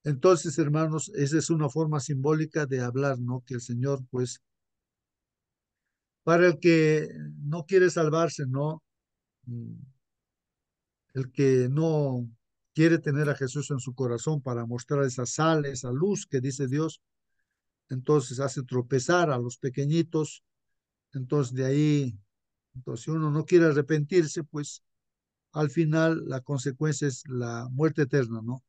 Entonces, hermanos, esa es una forma simbólica de hablar, ¿no? Que el Señor, pues, para el que no quiere salvarse, ¿no? Mm, El que no quiere tener a Jesús en su corazón para mostrar esa sal, esa luz que dice Dios, entonces hace tropezar a los pequeñitos, entonces de ahí, entonces si uno no quiere arrepentirse, pues al final la consecuencia es la muerte eterna, ¿no?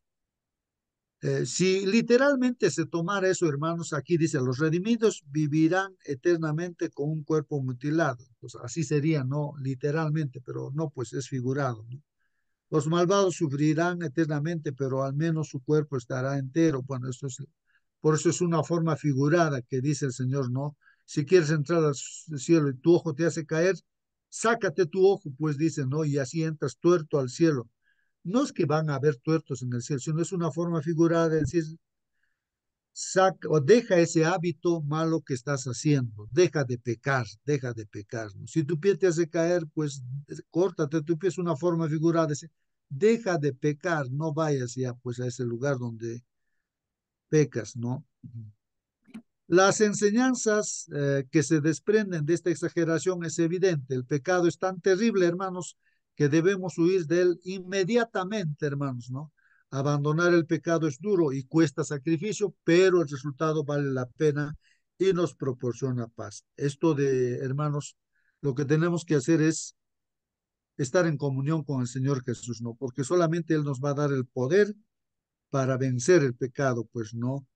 Si literalmente se tomara eso, hermanos, aquí dice, los redimidos vivirán eternamente con un cuerpo mutilado. Pues así sería, no literalmente, pero no, pues es figurado, ¿no? Los malvados sufrirán eternamente, pero al menos su cuerpo estará entero. Bueno, por eso es una forma figurada que dice el Señor, ¿no? Si quieres entrar al cielo y tu ojo te hace caer, sácate tu ojo, pues dice, ¿no? Y así entras tuerto al cielo. No es que van a haber tuertos en el cielo, sino es una forma figurada de decir, saca o deja ese hábito malo que estás haciendo, deja de pecar, ¿no? Si tu pie te hace caer, pues córtate tu pie, es una forma figurada de decir, deja de pecar, no vayas ya pues a ese lugar donde pecas, ¿no? Las enseñanzas que se desprenden de esta exageración es evidente. El pecado es tan terrible, hermanos, que debemos huir de él inmediatamente, hermanos, ¿no? Abandonar el pecado es duro y cuesta sacrificio, pero el resultado vale la pena y nos proporciona paz. Esto de, hermanos, lo que tenemos que hacer es estar en comunión con el Señor Jesús, ¿no? Porque solamente Él nos va a dar el poder para vencer el pecado, pues no.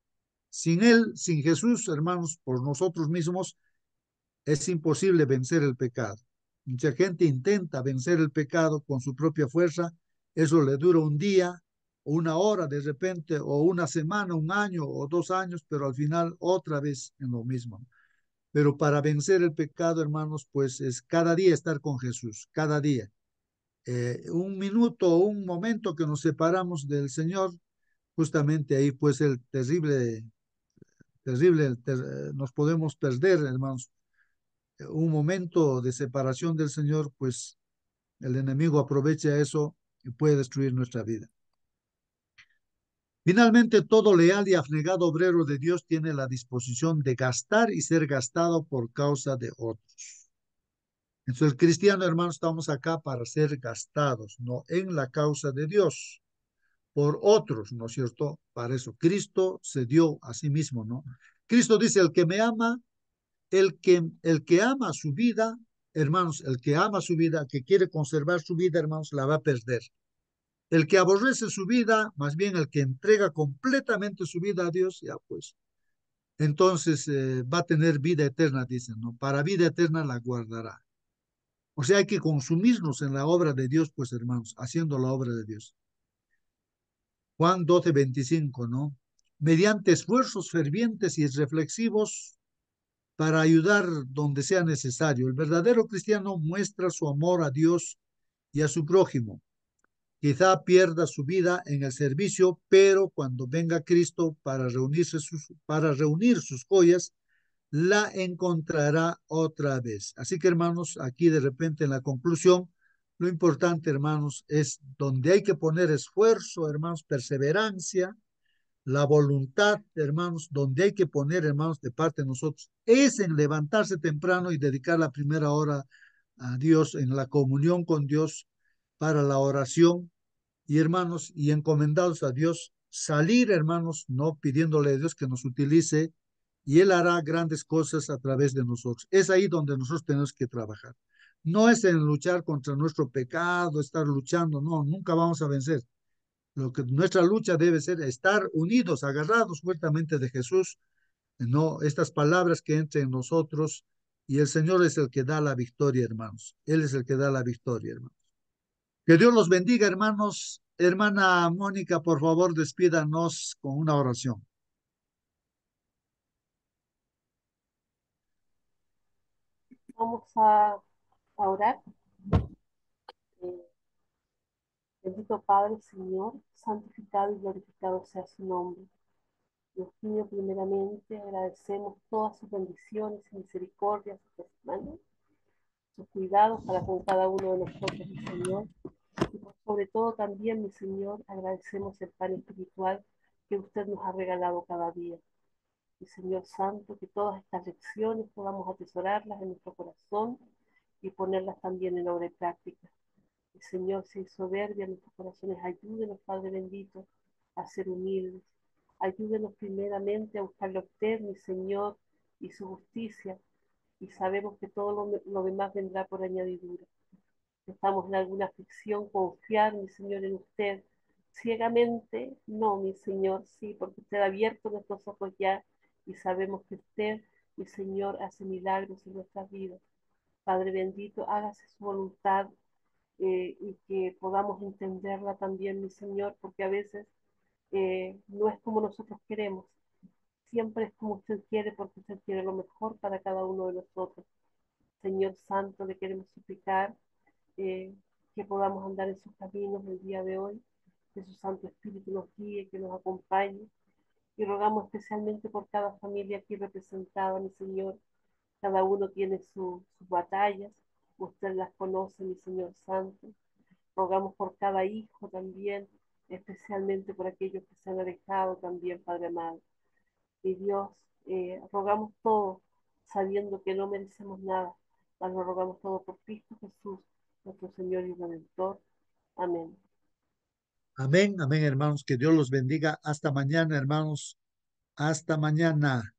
Sin Él, sin Jesús, hermanos, por nosotros mismos, es imposible vencer el pecado. Mucha gente intenta vencer el pecado con su propia fuerza, eso le dura un día, una hora de repente, o una semana, un año o 2 años, pero al final otra vez en lo mismo. Pero para vencer el pecado, hermanos, pues es cada día estar con Jesús, cada día. Un minuto o un momento que nos separamos del Señor, justamente ahí pues el terrible, nos podemos perder, hermanos. Un momento de separación del Señor, pues el enemigo aprovecha eso y puede destruir nuestra vida. Finalmente, todo leal y abnegado obrero de Dios tiene la disposición de gastar y ser gastado por causa de otros. Entonces, el cristiano, hermano, estamos acá para ser gastados, no en la causa de Dios, por otros, ¿no es cierto? Para eso Cristo se dio a sí mismo, ¿no? Cristo dice, el que me ama, el que ama su vida, hermanos, el que ama su vida, que quiere conservar su vida, hermanos, la va a perder. El que aborrece su vida, más bien el que entrega completamente su vida a Dios, ya pues, entonces va a tener vida eterna, dicen, ¿no? Para vida eterna la guardará. O sea, hay que consumirnos en la obra de Dios, pues, hermanos, haciendo la obra de Dios. Juan 12:25, ¿no? Mediante esfuerzos fervientes y reflexivos para ayudar donde sea necesario. El verdadero cristiano muestra su amor a Dios y a su prójimo. Quizá pierda su vida en el servicio, pero cuando venga Cristo para reunir sus joyas, la encontrará otra vez. Así que, hermanos, aquí de repente en la conclusión, lo importante, hermanos, es donde hay que poner esfuerzo, hermanos, perseverancia, la voluntad, hermanos, donde hay que poner, hermanos, de parte de nosotros, es en levantarse temprano y dedicar la primera hora a Dios, en la comunión con Dios, para la oración, y hermanos, y encomendados a Dios, salir, hermanos, no pidiéndole a Dios que nos utilice, y Él hará grandes cosas a través de nosotros. Es ahí donde nosotros tenemos que trabajar. No es en luchar contra nuestro pecado, estar luchando, no, nunca vamos a vencer. Lo que nuestra lucha debe ser estar unidos, agarrados fuertemente de Jesús, no estas palabras que entren en nosotros, y el Señor es el que da la victoria, hermanos. Él es el que da la victoria, hermanos. Que Dios los bendiga, hermanos. Hermana Mónica, por favor, despídanos con una oración. Vamos a orar. Eh, Bendito Padre, Señor, santificado y glorificado sea su nombre. Dios mío, primeramente agradecemos todas sus bendiciones y misericordias, sus manos, sus cuidados para con cada uno de nosotros, mi Señor. Y sobre todo también, mi Señor, agradecemos el pan espiritual que usted nos ha regalado cada día. Y Señor Santo, que todas estas lecciones podamos atesorarlas en nuestro corazón y ponerlas también en obra y práctica. El Señor, sin soberbia en nuestros corazones, ayúdenos, Padre bendito, a ser humildes. Ayúdenos primeramente a buscarle a usted, mi Señor, y su justicia. Y sabemos que todo lo demás vendrá por añadidura. Estamos en alguna aflicción, confiar, mi Señor, en usted. Ciegamente, no, mi Señor, sí, porque usted ha abierto nuestros ojos ya y sabemos que usted, mi Señor, hace milagros en nuestras vidas. Padre bendito, hágase su voluntad y que podamos entenderla también, mi Señor, porque a veces no es como nosotros queremos, siempre es como usted quiere, porque usted quiere lo mejor para cada uno de nosotros. Señor Santo, le queremos suplicar eh, que podamos andar en sus caminos el día de hoy, que su Santo Espíritu nos guíe, que nos acompañe, y rogamos especialmente por cada familia aquí representada, mi Señor. Cada uno tiene sus batallas, usted las conoce, mi Señor Santo. Rogamos por cada hijo también, especialmente por aquellos que se han alejado también, Padre amado. Mi Dios, Rogamos todo sabiendo que no merecemos nada, mas lo rogamos todo por Cristo Jesús, nuestro Señor y Redentor. Amén. Amén, amén, hermanos. Que Dios los bendiga. Hasta mañana, hermanos. Hasta mañana.